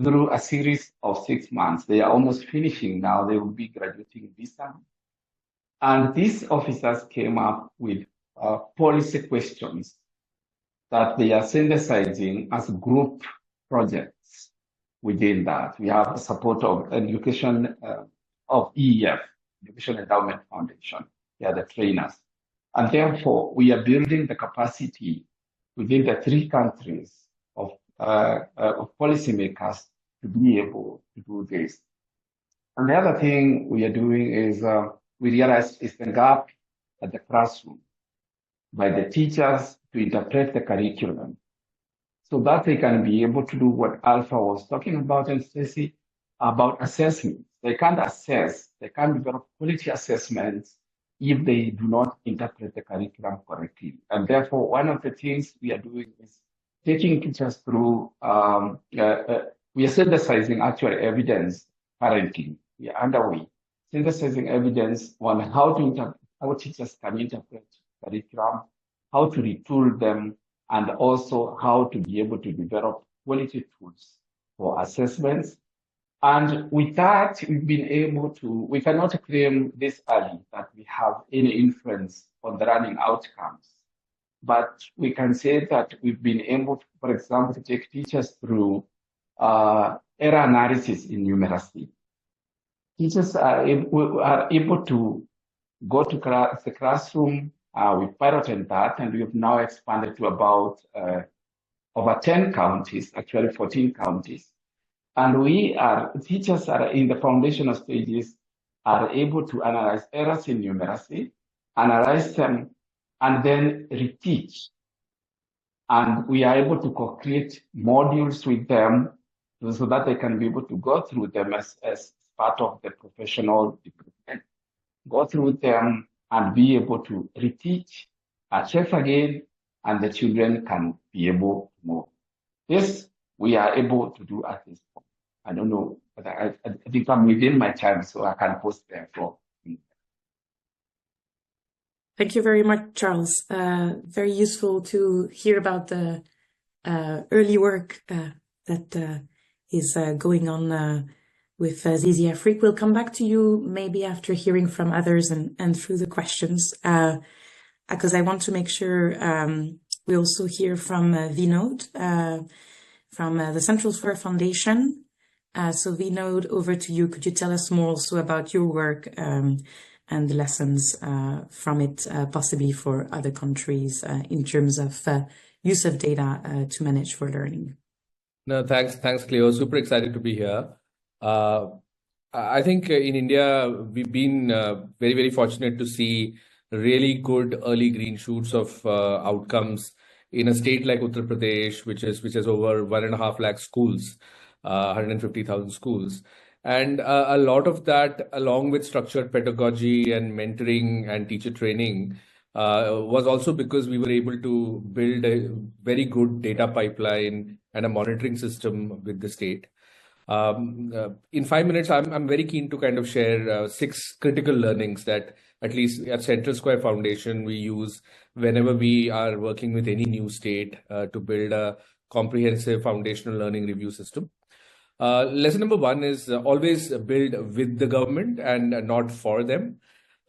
through a series of 6 months. They are almost finishing now. They will be graduating this summer. And these officers came up with policy questions that they are synthesizing as group projects within that. We have the support of education of EEF, Education Endowment Foundation. They are the trainers. And therefore, we are building the capacity within the 3 countries of policymakers to be able to do this. And the other thing we are doing is we realize is the gap at the classroom by the teachers to interpret the curriculum so that they can be able to do what Alpha was talking about and Stacey about assessment. They can't assess, they can't develop quality assessments if they do not interpret the curriculum correctly. And therefore, one of the things we are doing is taking teachers through, we are synthesizing actual evidence currently. We are underway, synthesizing evidence on how teachers can interpret curriculum, how to retool them, and also how to be able to develop quality tools for assessments. And with that, we've been able to, we cannot claim this early that we have any influence on the learning outcomes. But we can say that we've been able to, for example, to take teachers through error analysis in numeracy. Teachers are able to go to the classroom. We piloted that, and we have now expanded to about over 10 counties, actually 14 counties. And teachers are in the foundational stages, are able to analyze errors in numeracy, analyze them, and then reteach. And we are able to co-create modules with them so that they can be able to go through them as part of the professional development, go through them and be able to reteach, check again, and the children can be able to move. This we are able to do at this point. I don't know, but I think I'm within my time, so I can post there for. Thank you very much, Charles. Very useful to hear about the early work that is going on with GCFL. We'll come back to you maybe after hearing from others and through the questions, because I want to make sure we also hear from Vinod from the Central Square Foundation. So Vinod, over to you. Could you tell us more also about your work and the lessons from it, possibly for other countries in terms of use of data to manage for learning? No, thanks, Cleo. Super excited to be here. I think in India, we've been very, very fortunate to see really good early green shoots of outcomes in a state like Uttar Pradesh, which has over 1.5 lakh schools, 150,000 schools. And a lot of that, along with structured pedagogy and mentoring and teacher training, was also because we were able to build a very good data pipeline and a monitoring system with the state. In 5 minutes, I'm very keen to kind of share 6 critical learnings that at least at Central Square Foundation we use whenever we are working with any new state to build a comprehensive foundational learning review system. Lesson number 1 is always build with the government and not for them.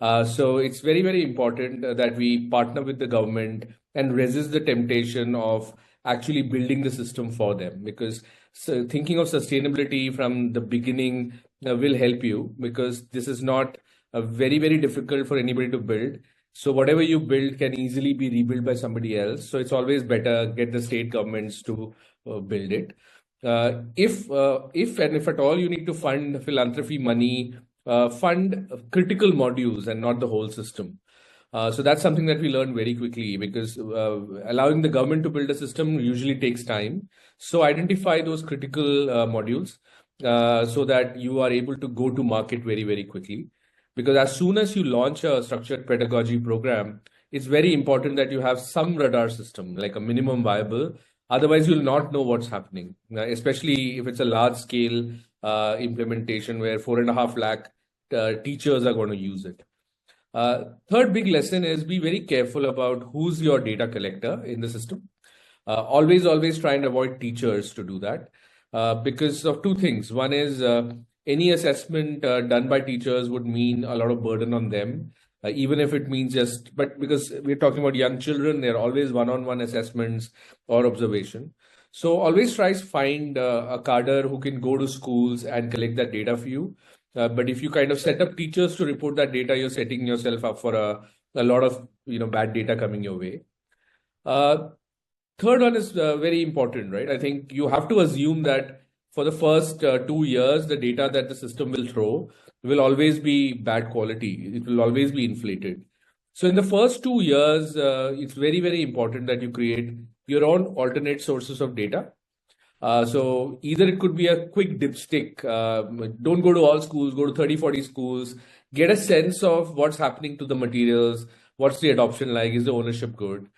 So it's very, very important that we partner with the government and resist the temptation of actually building the system for them, because thinking of sustainability from the beginning will help you, because this is not very, very difficult for anybody to build. So whatever you build can easily be rebuilt by somebody else. So it's always better get the state governments to build it. If at all you need to fund philanthropy money, fund critical modules and not the whole system. So that's something that we learned very quickly, because allowing the government to build a system usually takes time. So identify those critical modules so that you are able to go to market very, very quickly. Because as soon as you launch a structured pedagogy program, it's very important that you have some radar system, like a minimum viable. Otherwise, you'll not know what's happening, especially if it's a large scale implementation where 4.5 lakh teachers are going to use it. Third big lesson is be very careful about who's your data collector in the system. Always try and avoid teachers to do that because of 2 things. One is any assessment done by teachers would mean a lot of burden on them, even if it means but because we're talking about young children, there are always one-on-one assessments or observation. So always try to find a cadre who can go to schools and collect that data for you. But if you kind of set up teachers to report that data, you're setting yourself up for a lot of bad data coming your way. Third one is very important, right? I think you have to assume that for the first 2 years, the data that the system will throw will always be bad quality. It will always be inflated. So in the first 2 years, it's very, very important that you create your own alternate sources of data. So either it could be a quick dipstick. Don't go to all schools, go to 30, 40 schools, get a sense of what's happening to the materials, what's the adoption like, is the ownership good?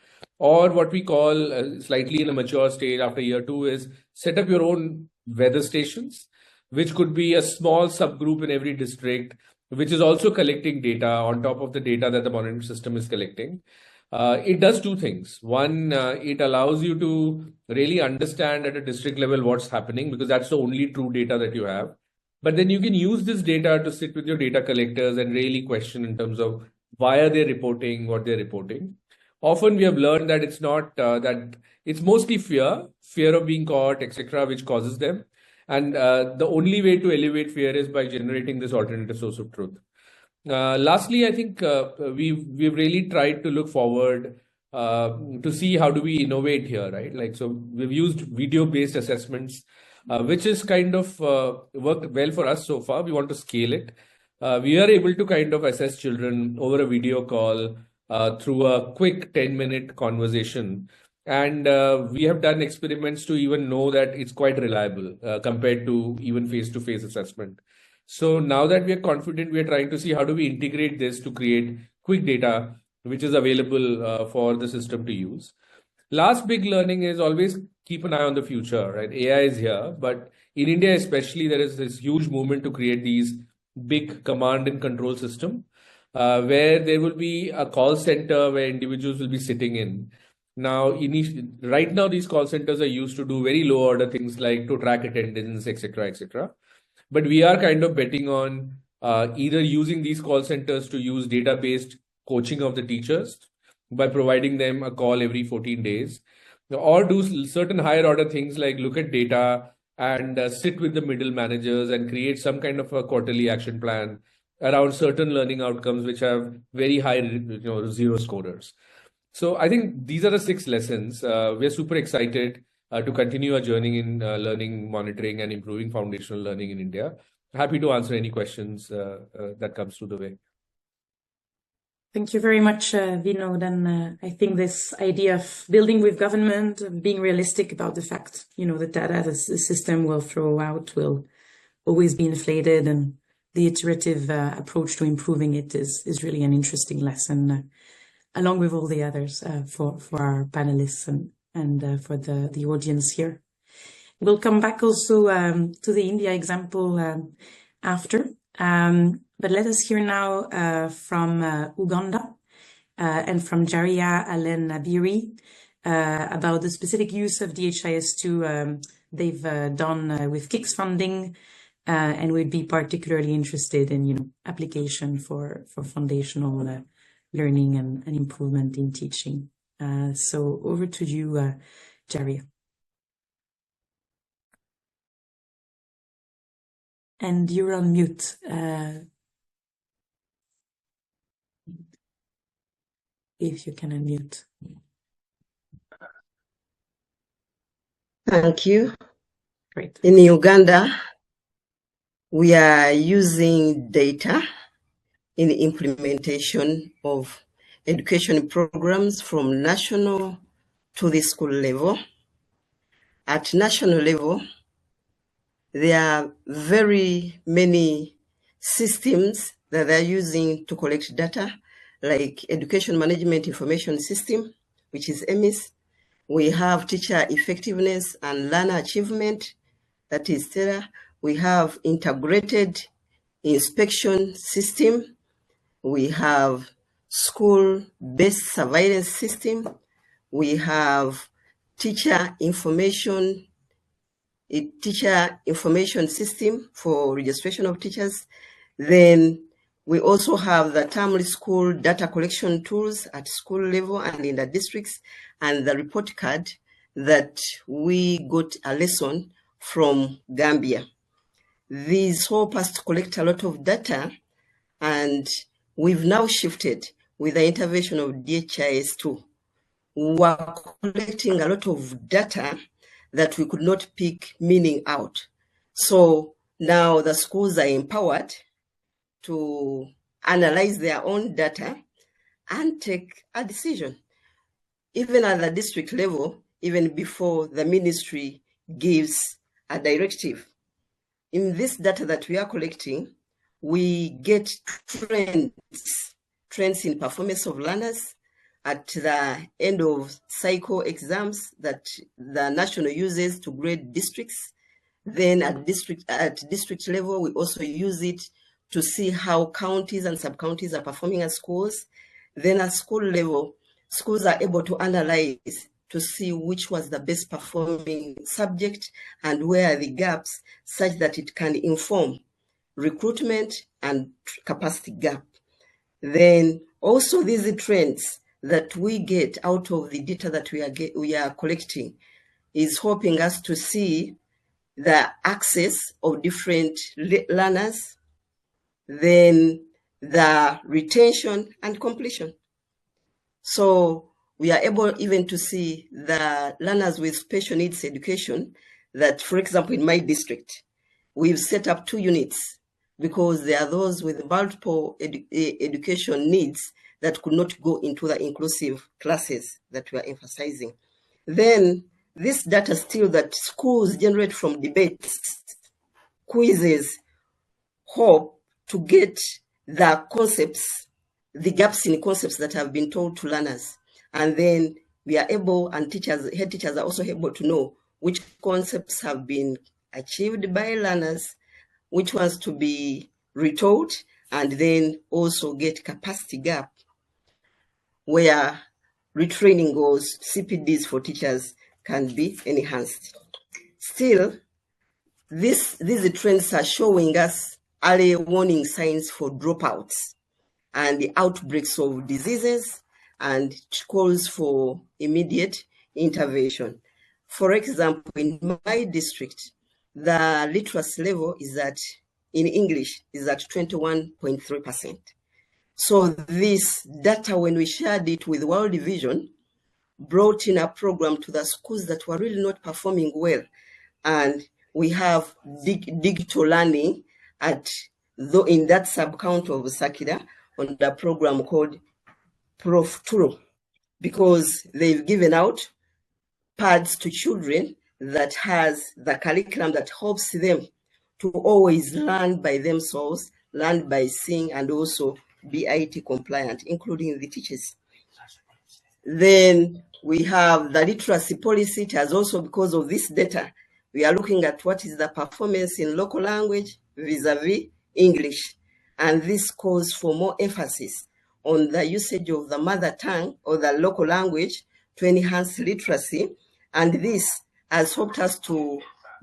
Or what we call slightly in a mature stage after year 2 is set up your own weather stations, which could be a small subgroup in every district, which is also collecting data on top of the data that the monitoring system is collecting. It does two things. One, it allows you to really understand at a district level what's happening, because that's the only true data that you have. But then you can use this data to sit with your data collectors and really question in terms of why are they reporting what they're reporting. Often we have learned that it's not that it's mostly fear of being caught, etc., which causes them. And the only way to elevate fear is by generating this alternative source of truth. Lastly, I think we've really tried to look forward to see how do we innovate here, right? Like, so we've used video-based assessments, which is kind of worked well for us so far. We want to scale it. We are able to kind of assess children over a video call through a quick 10-minute conversation. And we have done experiments to even know that it's quite reliable compared to even face-to-face assessment. So now that we are confident, we are trying to see how do we integrate this to create quick data, which is available for the system to use. Last big learning is always keep an eye on the future, right? AI is here, but in India especially, there is this huge movement to create these big command and control system where there will be a call center where individuals will be sitting in. Now, right now, these call centers are used to do very low order things like to track attendance, etc., etc. But we are kind of betting on either using these call centers to use data-based coaching of the teachers by providing them a call every 14 days, or do certain higher order things like look at data and sit with the middle managers and create some kind of a quarterly action plan around certain learning outcomes which have very high, zero scorers. So I think these are the 6 lessons. We're super excited to continue our journey in learning, monitoring, and improving foundational learning in India. Happy to answer any questions that comes through the way. Thank you very much, Vinod. And I think this idea of building with government, being realistic about the fact, the data the system will throw out will always be inflated, and the iterative approach to improving it is really an interesting lesson, along with all the others for our panelists and for the audience here. We'll come back also to the India example after. But let us hear now from Uganda and from Jaria Alen Nabiri about the specific use of DHIS2 they've done with KIX funding, and we'd be particularly interested in application for foundational learning and improvement in teaching. So over to you, Jaria. And you're on mute. If you can unmute. Thank you. Great. In Uganda, we are using data in the implementation of education programs from national to the school level. At national level, there are very many systems that they're using to collect data, like Education Management Information System, which is EMIS. We have Teacher Effectiveness and Learner Achievement, that is TERA. We have Integrated Inspection System. We have School-Based Surveillance System. We have Teacher Information System for registration of teachers. Then we also have the Timely School data collection tools at school level and in the districts, and the report card that we got a lesson from Gambia. These help us to collect a lot of data, and we've now shifted with the intervention of DHIS2. We're collecting a lot of data that we could not pick meaning out. So now the schools are empowered to analyze their own data and take a decision, even at the district level, even before the ministry gives a directive. In this data that we are collecting, we get trends in performance of learners at the end of cycle exams that the national uses to grade districts. Then at district level, we also use it to see how counties and sub-counties are performing at schools. Then at school level, schools are able to analyze to see which was the best performing subject and where are the gaps, such that it can inform recruitment and capacity gap. Then also these trends that we get out of the data that we are collecting is helping us to see the access of different learners, then the retention and completion. So we are able even to see the learners with special needs education that, for example, in my district, we've set up 2 units because there are those with multiple education needs that could not go into the inclusive classes that we are emphasizing. Then this data still that schools generate from debates, quizzes, hope to get the concepts, the gaps in concepts that have been told to learners. And then we are able, and head teachers are also able to know which concepts have been achieved by learners, which ones to be retold, and then also get capacity gap where retraining goals, CPDs for teachers can be enhanced. Still, these trends are showing us early warning signs for dropouts and the outbreaks of diseases and calls for immediate intervention. For example, in my district, the literacy level is in English is at 21.3%. So this data, when we shared it with World Vision, brought in a program to the schools that were really not performing well. And we have digital learning in that sub-count of Sakira on the program called Prof Turo, because they've given out pads to children that has the curriculum that helps them to always learn by themselves, learn by seeing, and also be IT compliant, including the teachers. Then we have the literacy policy. It has also, because of this data, we are looking at what is the performance in local language vis-a-vis English. And this calls for more emphasis on the usage of the mother tongue or the local language to enhance literacy. And this has helped us to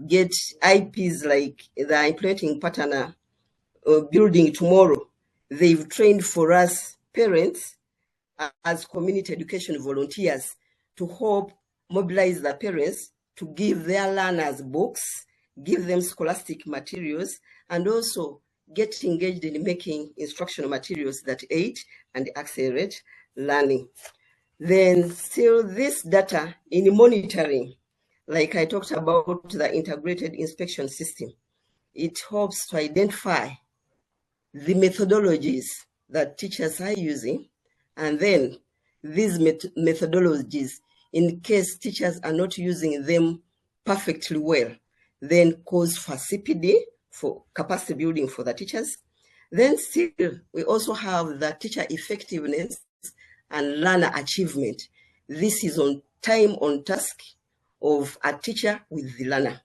get IPs like the implementing partner building tomorrow. They've trained for us parents as community education volunteers to help mobilize the parents to give their learners books, give them scholastic materials, and also get engaged in making instructional materials that aid and accelerate learning. Then still this data in monitoring, like I talked about the integrated inspection system, it helps to identify the methodologies that teachers are using, and then these methodologies, in case teachers are not using them perfectly well, then cause for CPD, for capacity building for the teachers. Then still, we also have the teacher effectiveness and learner achievement. This is on time on task of a teacher with the learner.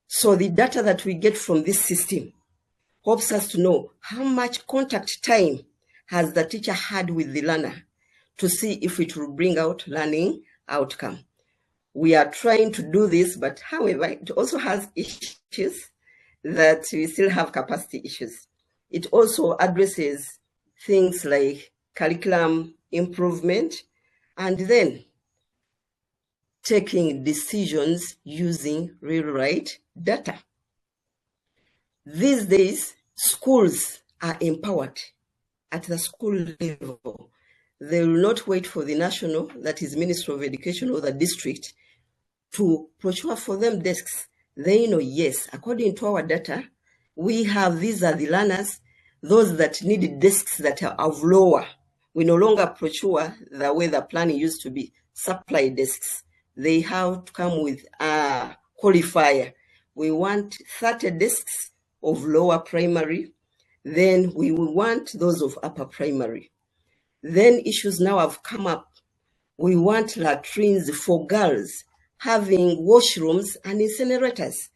So the data that we get from this system helps us to know how much contact time has the teacher had with the learner to see if it will bring out learning outcome. We are trying to do this, but however, it also has issues that we still have capacity issues. It also addresses things like curriculum improvement and then taking decisions using real-right data. These days, schools are empowered at the school level. They will not wait for the national, that is Ministry of Education or the district, to procure for them desks. they know, yes, according to our data, these are the learners, those that need desks that are of lower. We no longer procure the way the planning used to be, supply desks. They have to come with a qualifier. We want 30 desks of lower primary, then we will want those of upper primary. Then issues now have come up. We want latrines for girls, having washrooms and incinerators,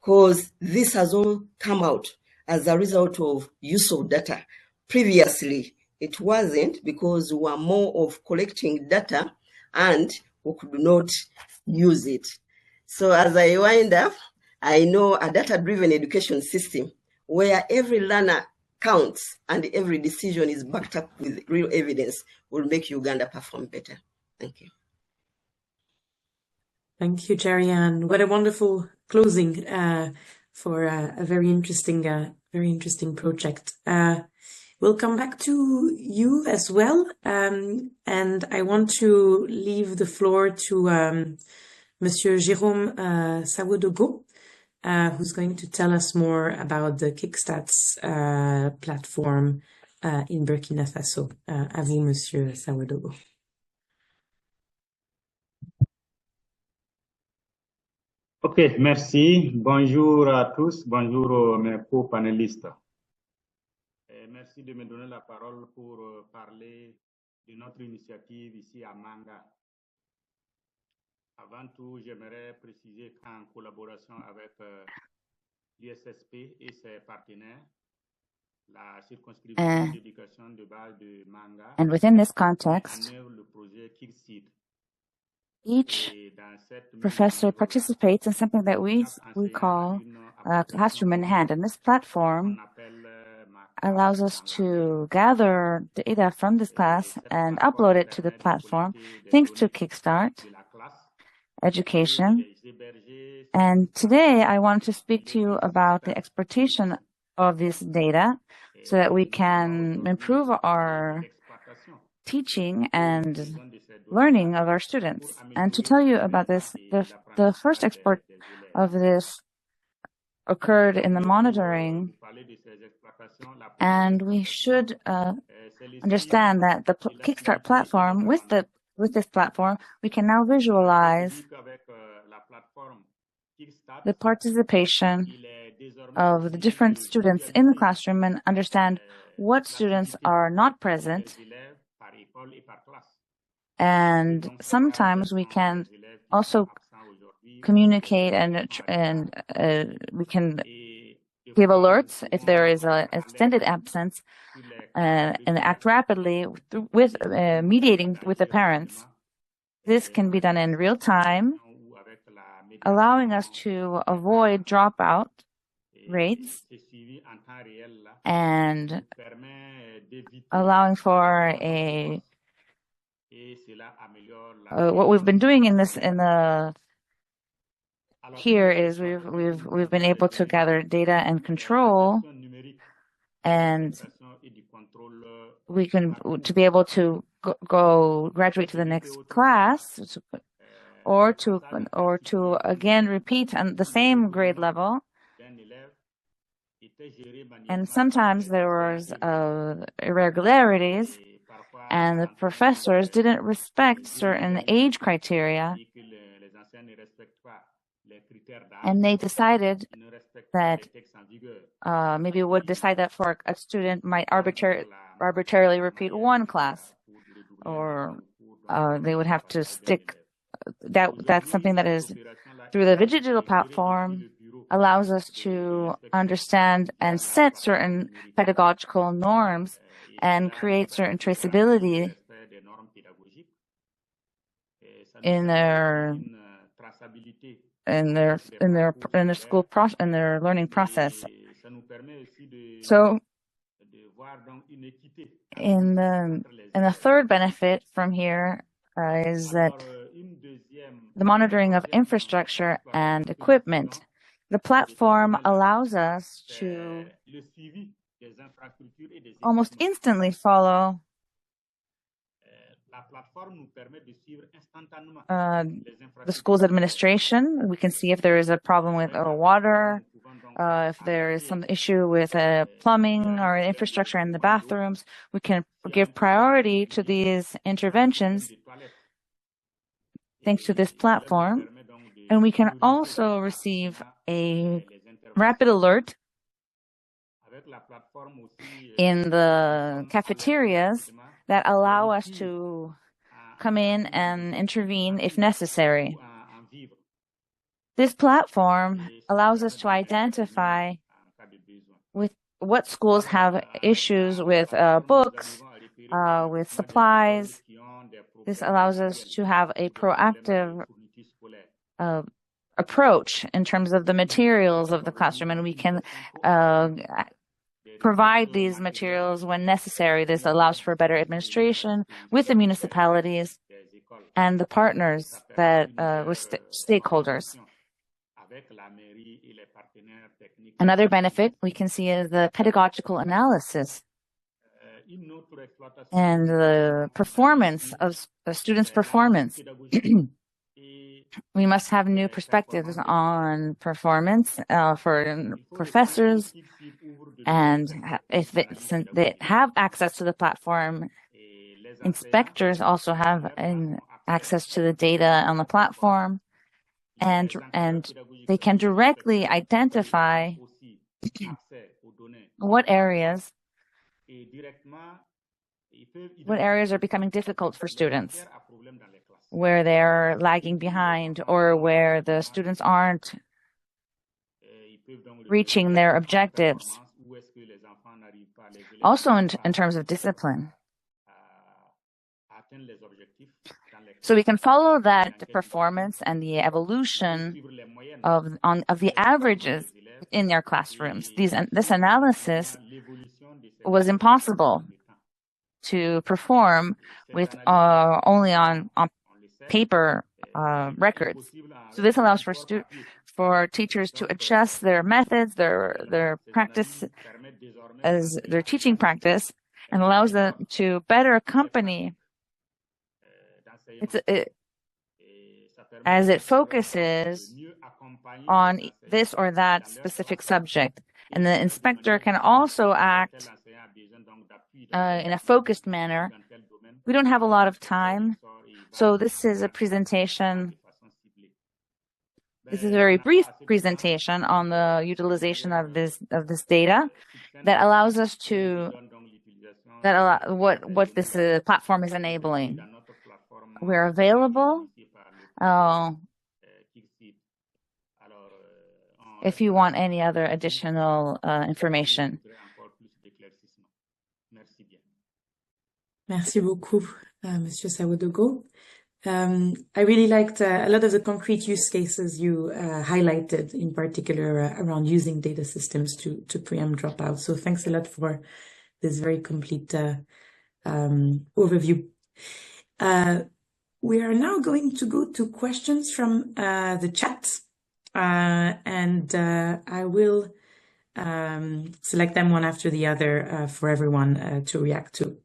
because this has all come out as a result of use of data. Previously, it wasn't, because we were more of collecting data and we could not use it. So as I wind up, I know a data-driven education system where every learner counts and every decision is backed up with real evidence will make Uganda perform better. Thank you. Thank you, Jerry-Ann. What a wonderful closing for a very interesting project. We'll come back to you as well, and I want to leave the floor to Monsieur Jérôme Sawodogo, who's going to tell us more about the Kickstats platform in Burkina Faso. À vous, Monsieur Sawodogo. Ok, merci. Bonjour à tous. Bonjour mes co-panélistes. Merci de me donner la parole pour parler de notre initiative ici à Manga. Avant tout, j'aimerais préciser qu'en collaboration avec l'ISSP et ses partenaires, la circonscription d'éducation de base de Manga, and within this context, le projet KIX. Each professor participates in something that we call Classroom in Hand. And this platform allows us to gather data from this class and upload it to the platform, thanks to Kickstart Education. And today I want to speak to you about the exploitation of this data so that we can improve our teaching and learning of our students. And to tell you about this, the first export of this occurred in the monitoring, and we should understand that the Kickstart platform, with this platform, we can now visualize the participation of the different students in the classroom and understand what students are not present. And sometimes we can also communicate and we can give alerts if there is an extended absence and act rapidly with mediating with the parents. This can be done in real time, allowing us to avoid dropout rates and allowing for what we've been doing here is we've been able to gather data and control, and we can to be able to go graduate to the next class, or to again repeat on the same grade level. And sometimes there was irregularities, and the professors didn't respect certain age criteria, and they decided that maybe would decide that for a student might arbitrarily repeat one class, or they would have to stick. That's something that is through the digital platform allows us to understand and set certain pedagogical norms and create certain traceability in their school process, in their learning process. So in the third benefit from here is that the monitoring of infrastructure and equipment. The platform allows us to almost instantly follow the school's administration. We can see if there is a problem with water, if there is some issue with plumbing or infrastructure in the bathrooms. We can give priority to these interventions thanks to this platform. And we can also receive a rapid alert in the cafeterias that allow us to come in and intervene if necessary. This platform allows us to identify with what schools have issues with books, with supplies. This allows us to have a proactive approach in terms of the materials of the classroom, and we can provide these materials when necessary. This allows for better administration with the municipalities and the partners that with stakeholders. Another benefit we can see is the pedagogical analysis and the performance of the students' performance. We must have new perspectives on performance for professors, and if they have access to the platform, inspectors also have access to the data on the platform, and they can directly identify what areas are becoming difficult for students, where they're lagging behind, or where the students aren't reaching their objectives. Also in terms of discipline. So we can follow that performance and the evolution of the averages in their classrooms. This analysis was impossible to perform with only on paper records. So this allows for teachers to adjust their methods, their practice as their teaching practice, and allows them to better accompany as it focuses on this or that specific subject. And the inspector can also act in a focused manner. We don't have a lot of time, so this is a presentation. This is a very brief presentation on the utilization of this data that allows us to what this platform is enabling. We're available if you want any other additional information. Merci beaucoup, Monsieur Sawadogo. I really liked a lot of the concrete use cases you highlighted, in particular around using data systems to preempt dropouts. So thanks a lot for this very complete overview. We are now going to go to questions from the chat, and I will select them one after the other for everyone to react to.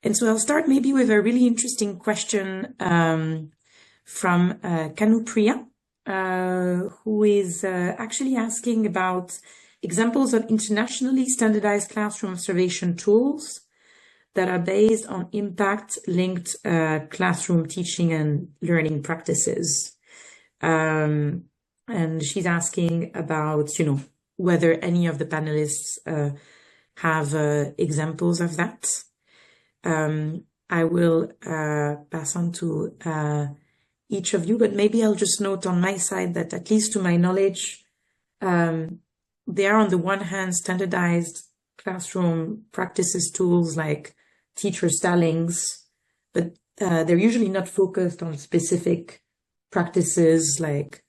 And so I'll start maybe with a really interesting question from Kanupriya, who is actually asking about examples of internationally standardized classroom observation tools that are based on impact-linked classroom teaching and learning practices. And she's asking about, whether any of the panelists have examples of that. I will pass on to each of you, but maybe I'll just note on my side that, at least to my knowledge, they are on the one hand standardized classroom practices tools like teacher stylings, but they're usually not focused on specific practices like,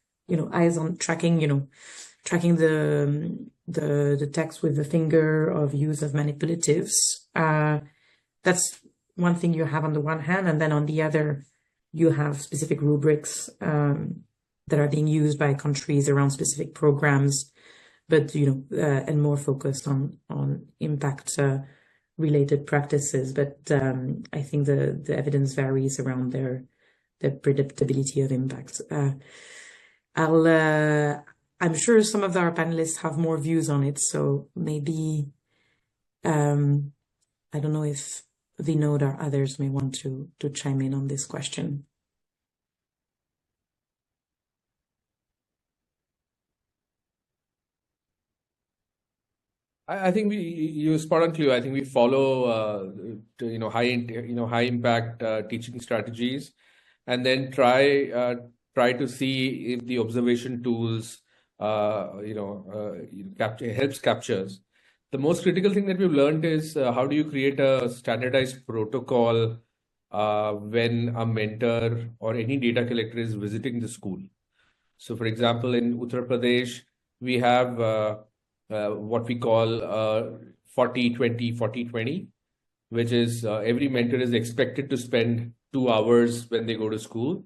eyes on tracking, tracking the text with the finger, of use of manipulatives. That's one thing you have on the one hand, and then on the other, you have specific rubrics that are being used by countries around specific programs, but and more focused on impact related practices, but I think the evidence varies around the predictability of impacts. I'm sure some of our panelists have more views on it, so maybe I don't know if Vinod or others may want to chime in on this question. I think you spot on, Cleo. I think we follow high impact teaching strategies, and then try to see if the observation tools captures. The most critical thing that we've learned is how do you create a standardized protocol when a mentor or any data collector is visiting the school. So, for example, in Uttar Pradesh, we have what we call 40-20-40-20, which is every mentor is expected to spend 2 hours when they go to school.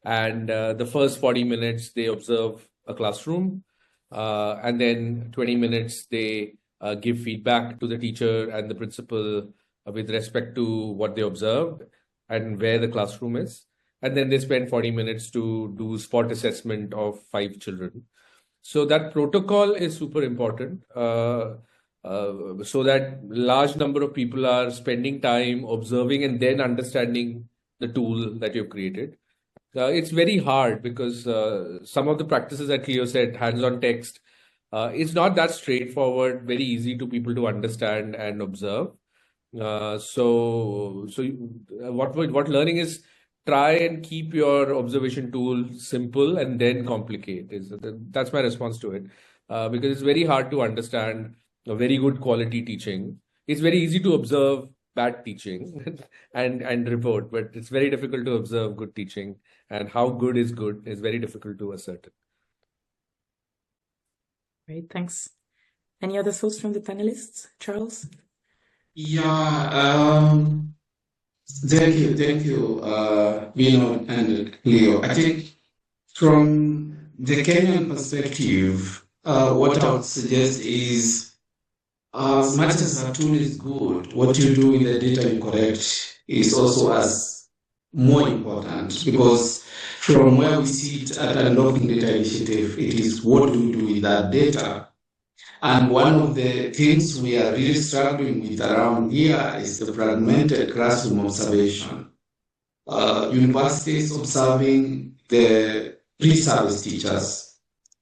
And the first 40 minutes, they observe a classroom. And then 20 minutes, they give feedback to the teacher and the principal with respect to what they observed and where the classroom is. And then they spend 40 minutes to do spot assessment of 5 children. So that protocol is super important so that large number of people are spending time observing and then understanding the tool that you've created. It's very hard because some of the practices that Cleo said, hands-on text, it's not that straightforward, very easy to people to understand and observe. So what learning is, try and keep your observation tool simple and then complicate. That's my response to it. Because it's very hard to understand a very good quality teaching. It's very easy to observe bad teaching and report, but it's very difficult to observe good teaching, and how good is very difficult to ascertain. Great, thanks. Any other thoughts from the panelists? Charles? Yeah, thank you, Vinod and Leo. I think from the Kenyan perspective, what I would suggest is, as much as a tool is good, what you do with the data you collect is also as more important, because from where we sit at Unlocking Data Initiative, it is what do we do with that data. And one of the things we are really struggling with around here is the fragmented classroom observation. Universities observing the pre-service teachers,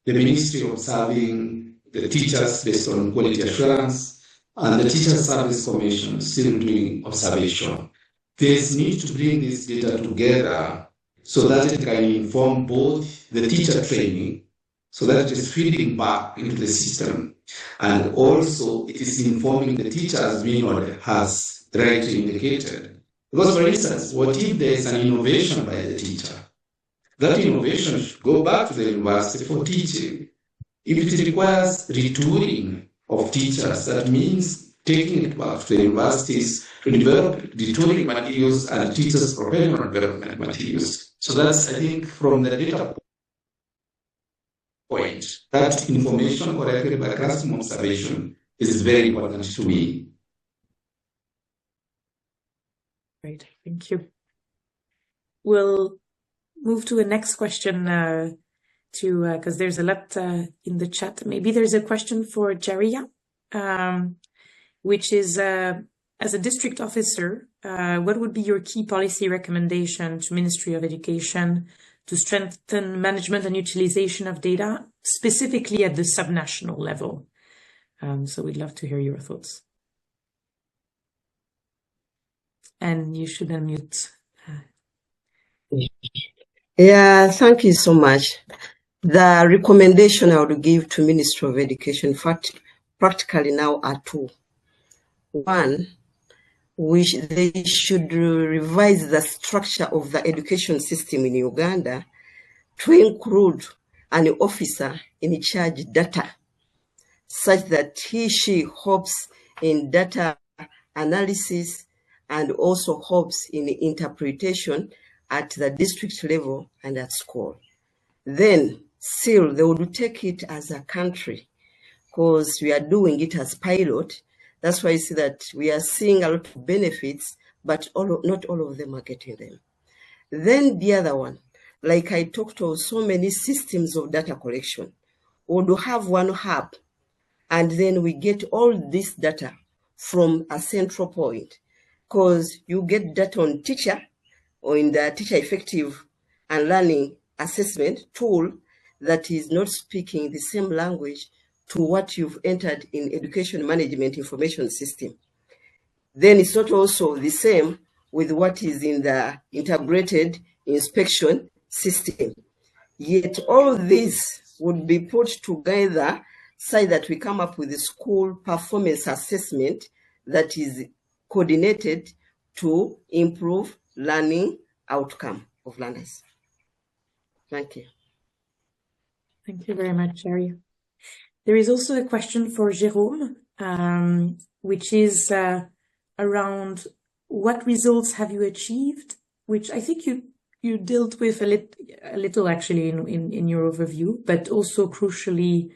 the ministry observing the teachers based on quality assurance, and the Teacher Service Commission still doing observation. There's need to bring this data together so that it can inform both the teacher training, so that it is feeding back into the system, and also it is informing the teacher, as Vinod has rightly indicated. Because, for instance, what if there is an innovation by the teacher? That innovation should go back to the university for teaching. If it requires retooling of teachers, that means taking it back to the universities to develop retooling materials and teachers' professional development materials. So that's, I think, from the data point, that information collected by classroom observation is very important to me. Great, thank you. We'll move to a next question because there's a lot in the chat. Maybe there's a question for Jaria, which is, as a district officer, what would be your key policy recommendation to Ministry of Education to strengthen management and utilization of data, specifically at the subnational level? So we'd love to hear your thoughts. And you should unmute. Yeah, thank you so much. The recommendation I would give to Ministry of Education practically now are 2. One, they should revise the structure of the education system in Uganda to include an officer in charge data, such that she helps in data analysis and also helps in interpretation at the district level and at school. Then still they would take it as a country, because we are doing it as pilot, That's why you see that we are seeing a lot of benefits, but not all of them are getting them. Then the other one, like I talked of so many systems of data collection, we do have one hub, and then we get all this data from a central point, because you get data on teacher or in the teacher effective and learning assessment tool that is not speaking the same language to what you've entered in education management information system. Then it's not also the same with what is in the integrated inspection system. Yet all of this would be put together so that we come up with a school performance assessment that is coordinated to improve learning outcome of learners. Thank you. Thank you very much, Sherry. There is also a question for Jérôme, which is around what results have you achieved, which I think you dealt with a little actually in your overview, but also crucially,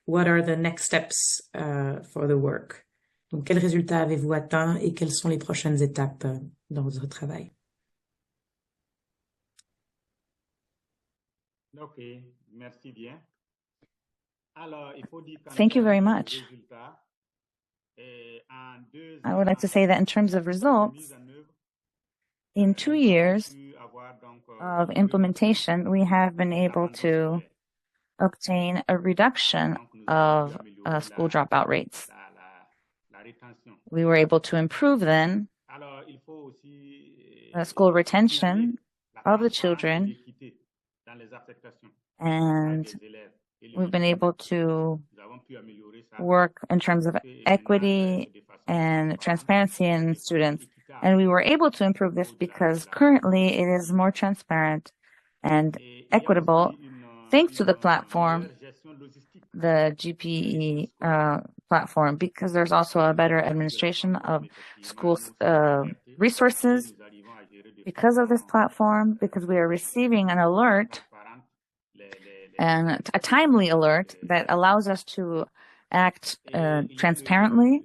what are the next steps for the work? Donc, quels résultats avez-vous atteints et quelles sont les prochaines étapes dans votre travail? Okay, merci bien. Alors, il faut dire Thank you very much. I would like to say that in terms of results, in 2 years of implementation, we have been able to obtain a reduction of school dropout rates. We were able to improve then school retention of the children, and we've been able to work in terms of equity and transparency in students. And we were able to improve this because currently it is more transparent and equitable thanks to the platform, the GPE platform, because there's also a better administration of school resources because of this platform, because we are receiving an alert and a timely alert that allows us to act transparently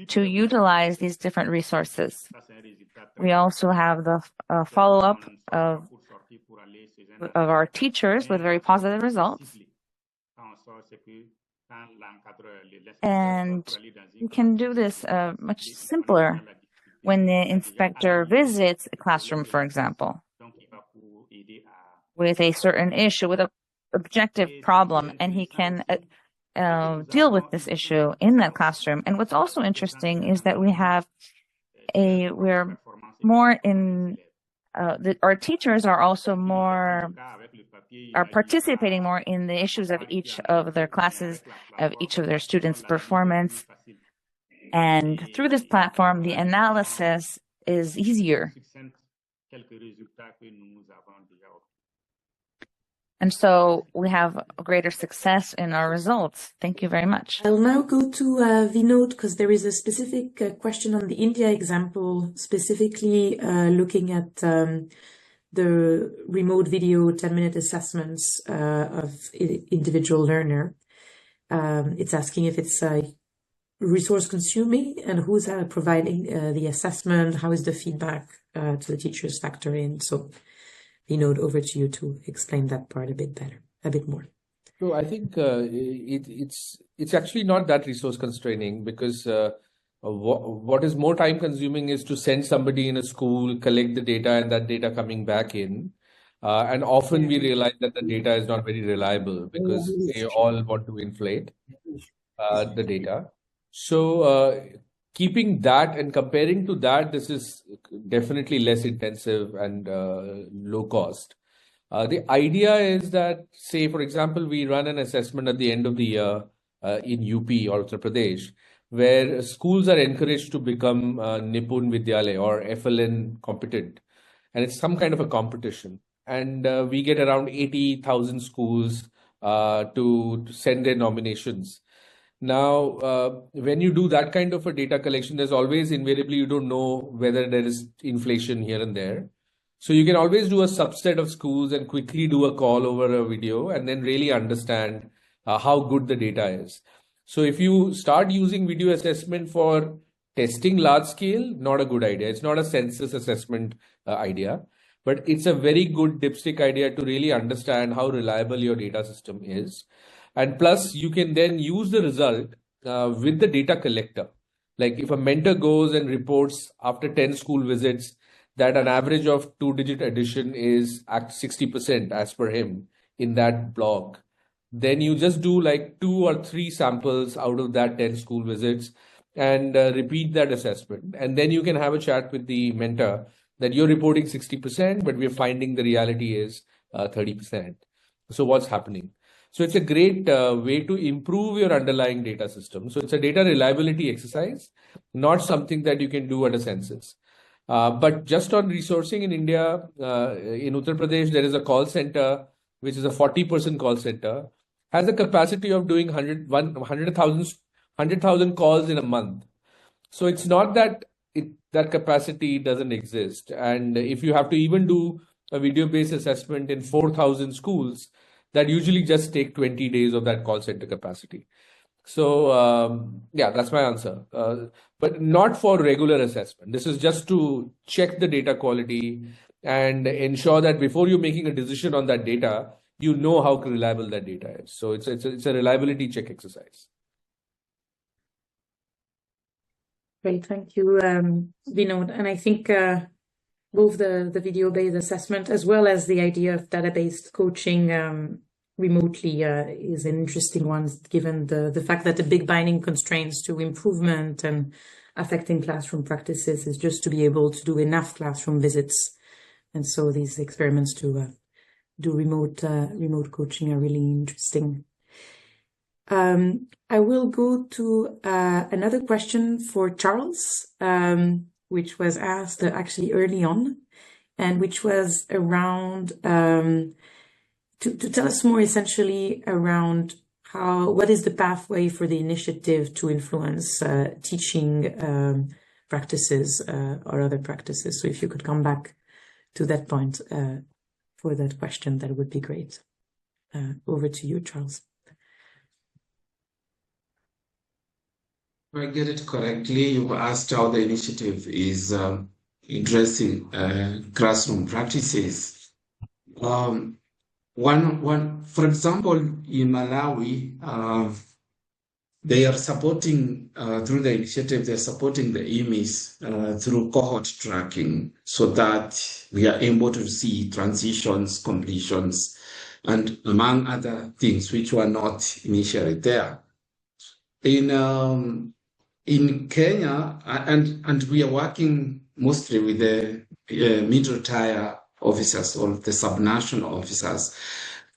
to utilize these different resources. We also have the follow-up of our teachers with very positive results. And you can do this much simpler when the inspector visits a classroom, for example, with a certain issue, with an objective problem, and he can deal with this issue in that classroom. And what's also interesting is that we're more in our teachers are also are participating more in the issues of each of their classes, of each of their students' performance. And through this platform, the analysis is easier. And so we have a greater success in our results. Thank you very much. I'll now go to Vinod, because there is a specific question on the India example, specifically looking at the remote video 10-minute assessments of individual learner. It's asking if it's resource consuming and who's providing the assessment, how is the feedback to the teachers factor in. So Vinod, over to you to explain that part a bit more. So I think it's actually not that resource constraining, because what is more time consuming is to send somebody in a school, collect the data, and that data coming back in. And often we realize that the data is not very reliable because they all want to inflate the data. So keeping that and comparing to that, this is definitely less intensive and low cost. The idea is that, say, for example, we run an assessment at the end of the year in UP or Uttar Pradesh, where schools are encouraged to become Nipun Vidyalaya or FLN competent. And it's some kind of a competition. And we get around 80,000 schools to send their nominations. Now, when you do that kind of a data collection, there's always invariably, you don't know whether there is inflation here and there. So you can always do a subset of schools and quickly do a call over a video and then really understand how good the data is. So if you start using video assessment for testing large scale, not a good idea. It's not a census assessment idea, but it's a very good dipstick idea to really understand how reliable your data system is. And plus, you can then use the result with the data collector. Like if a mentor goes and reports after 10 school visits that an average of 2-digit addition is at 60% as per him in that block, then you just do like 2 or 3 samples out of that 10 school visits and repeat that assessment. And then you can have a chat with the mentor that you're reporting 60%, but we're finding the reality is 30%. So what's happening? So it's a great way to improve your underlying data system. So it's a data reliability exercise, not something that you can do at a census. But just on resourcing in India, in Uttar Pradesh, there is a call center, which is a 40-person call center, has a capacity of doing 100,000 calls in a month. So it's not that that capacity doesn't exist. And if you have to even do a video-based assessment in 4,000 schools, that usually just take 20 days of that call center capacity. So yeah, that's my answer. But not for regular assessment. This is just to check the data quality and ensure that before you're making a decision on that data, you know how reliable that data is. So it's a reliability check exercise. Great, thank you, Vinod. And I think both the video-based assessment as well as the idea of data-based coaching remotely is an interesting one, given the fact that the big binding constraints to improvement and affecting classroom practices is just to be able to do enough classroom visits. And so these experiments to do remote coaching are really interesting. I will go to another question for Charles, which was asked actually early on, and which was around to tell us more essentially around what is the pathway for the initiative to influence teaching practices or other practices. So if you could come back to that point for that question, that would be great. Over to you, Charles. If I get it correctly, you've asked how the initiative is addressing classroom practices. For example, in Malawi, they are supporting, through the initiative, they're supporting the EMIs through cohort tracking so that we are able to see transitions, completions, and among other things which were not initially there. In Kenya, and we are working mostly with the middle tier officers or the subnational officers.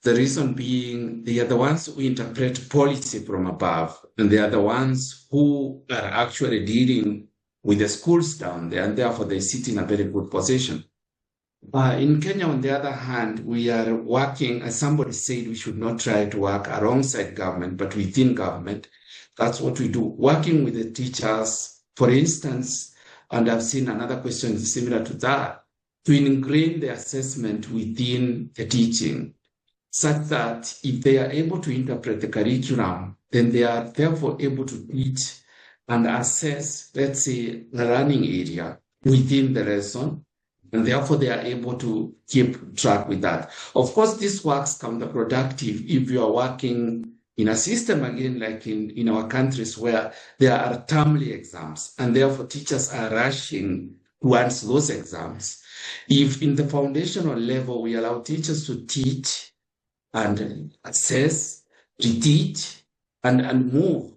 The reason being, they are the ones who interpret policy from above, and they are the ones who are actually dealing with the schools down there, and therefore they sit in a very good position. In Kenya, on the other hand, we are working, as somebody said, we should not try to work alongside government, but within government. That's what we do, working with the teachers, for instance, and I've seen another question similar to that, to ingrain the assessment within the teaching, such that if they are able to interpret the curriculum, then they are therefore able to teach and assess, let's say, the learning area within the lesson, and therefore they are able to keep track with that. Of course, this works counterproductive if you are working in a system, again, like in our countries where there are termly exams, and therefore teachers are rushing towards those exams. If in the foundational level, we allow teachers to teach and assess, reteach, and move,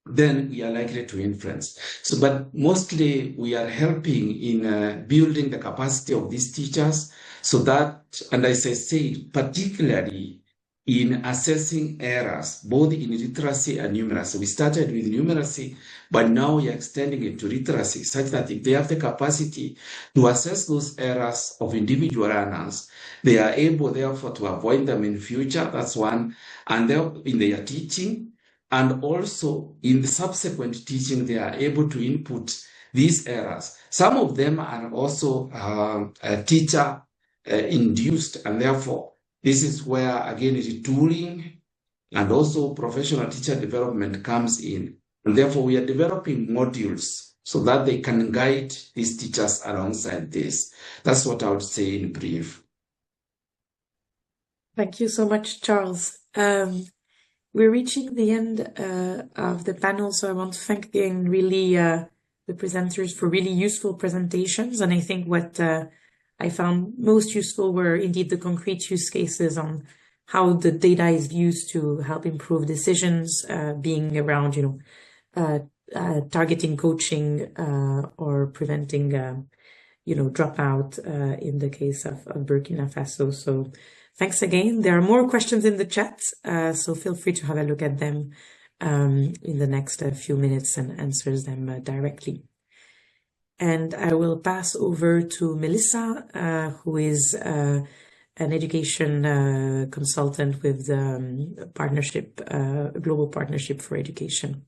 then we are likely to influence. So, but mostly we are helping in building the capacity of these teachers so that, and as I say, particularly in assessing errors, both in literacy and numeracy. We started with numeracy, but now we are extending it to literacy, such that if they have the capacity to assess those errors of individual learners, they are able, therefore, to avoid them in future. That's one. And in their teaching, and also in the subsequent teaching, they are able to input these errors. Some of them are also teacher induced, and therefore, this is where, again, retooling And also professional teacher development comes in. And therefore, we are developing modules so that they can guide these teachers alongside this. That's what I would say in brief. Thank you so much, Charles. We're reaching the end of the panel, so I want to thank again really the presenters for really useful presentations. And I think what I found most useful were indeed the concrete use cases on how the data is used to help improve decisions, being around, targeting coaching or preventing, dropout in the case of Burkina Faso. So thanks again. There are more questions in the chat, so feel free to have a look at them in the next few minutes and answers them directly. And I will pass over to Melissa, who is an education consultant with the partnership, Global Partnership for Education.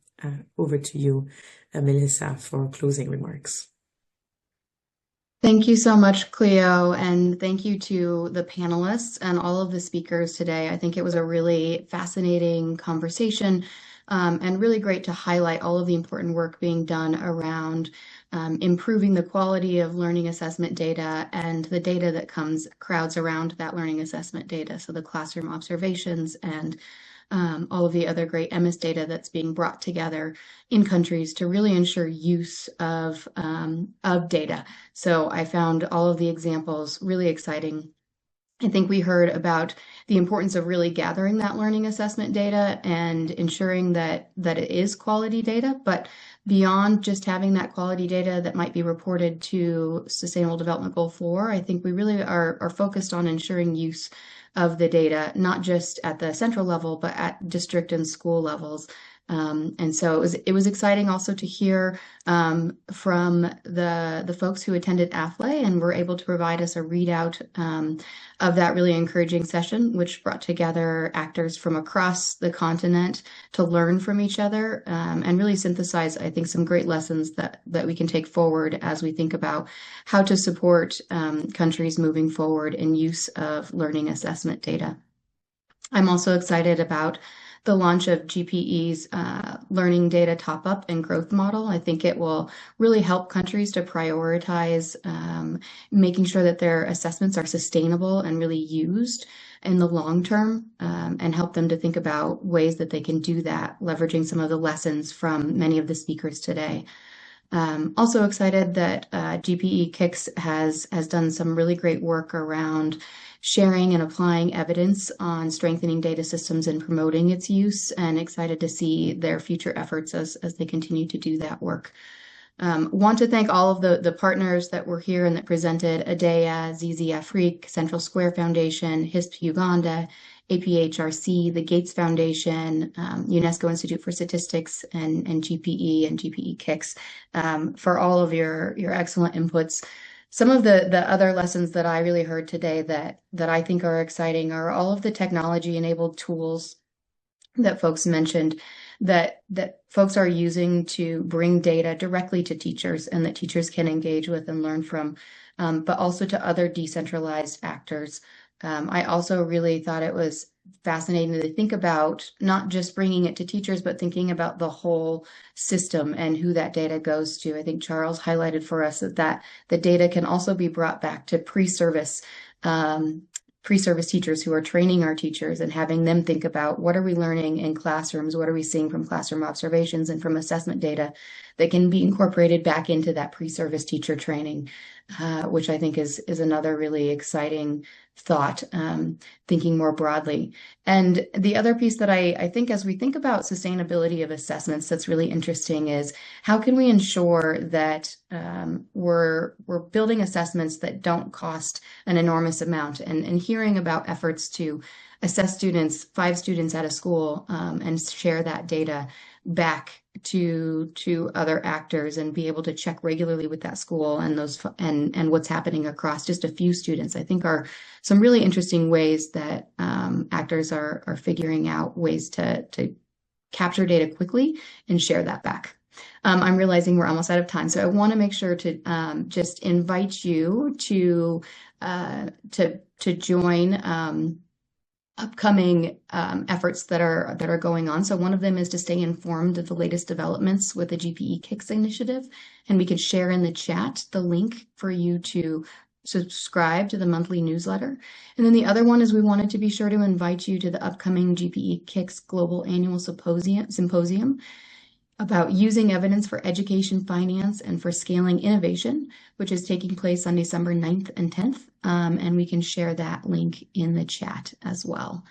Over to you, Melissa, for closing remarks. Thank you so much, Cleo, and thank you to the panelists and all of the speakers today. I think it was a really fascinating conversation and really great to highlight all of the important work being done around improving the quality of learning assessment data and the data that crowds around that learning assessment data. So the classroom observations and all of the other great MS data that's being brought together in countries to really ensure use of data. So I found all of the examples really exciting. I think we heard about the importance of really gathering that learning assessment data and ensuring that it is quality data, but beyond just having that quality data that might be reported to Sustainable Development Goal 4, I think we really are focused on ensuring use of the data, not just at the central level, but at district and school levels. And so it was exciting also to hear from the folks who attended AFLE and were able to provide us a readout of that really encouraging session, which brought together actors from across the continent to learn from each other and really synthesize, I think, some great lessons that we can take forward as we think about how to support countries moving forward in use of learning assessment data. I'm also excited about the launch of GPE's learning data top-up and growth model. I think it will really help countries to prioritize making sure that their assessments are sustainable and really used in the long term and help them to think about ways that they can do that, leveraging some of the lessons from many of the speakers today. Also excited that GPE KIX has done some really great work around sharing and applying evidence on strengthening data systems and promoting its use, and excited to see their future efforts as they continue to do that work. Want to thank all of the partners that were here and that presented: ADEA, ZZ Afrique, Central Square Foundation, HISP Uganda, APHRC, the Gates Foundation, UNESCO Institute for Statistics, and GPE and GPE KIX for all of your excellent inputs. Some of the other lessons that I really heard today that I think are exciting are all of the technology-enabled tools that folks mentioned that folks are using to bring data directly to teachers and that teachers can engage with and learn from, but also to other decentralized actors. I also really thought it was fascinating to think about not just bringing it to teachers, but thinking about the whole system and who that data goes to. I think Charles highlighted for us that the data can also be brought back to pre-service teachers who are training our teachers and having them think about what are we learning in classrooms, what are we seeing from classroom observations and from assessment data that can be incorporated back into that pre-service teacher training, which I think is another really exciting thought, thinking more broadly. And the other piece that I think as we think about sustainability of assessments that's really interesting is how can we ensure that we're building assessments that don't cost an enormous amount, and hearing about efforts to assess students, 5 students at a school, and share that data back to other actors and be able to check regularly with that school and those and what's happening across just a few students, I think are some really interesting ways that actors are figuring out ways to capture data quickly and share that back. I'm realizing we're almost out of time, so I want to make sure to just invite you to join upcoming efforts that are going on. So one of them is to stay informed of the latest developments with the GPE KIX initiative, and we could share in the chat the link for you to subscribe to the monthly newsletter. And then the other one is we wanted to be sure to invite you to the upcoming GPE KIX Global Annual Symposium about using evidence for education finance and for scaling innovation, which is taking place on December 9th and 10th. And we can share that link in the chat as well.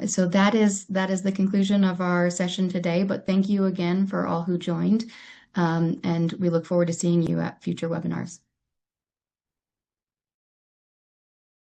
So that is the conclusion of our session today, but thank you again for all who joined. And we look forward to seeing you at future webinars.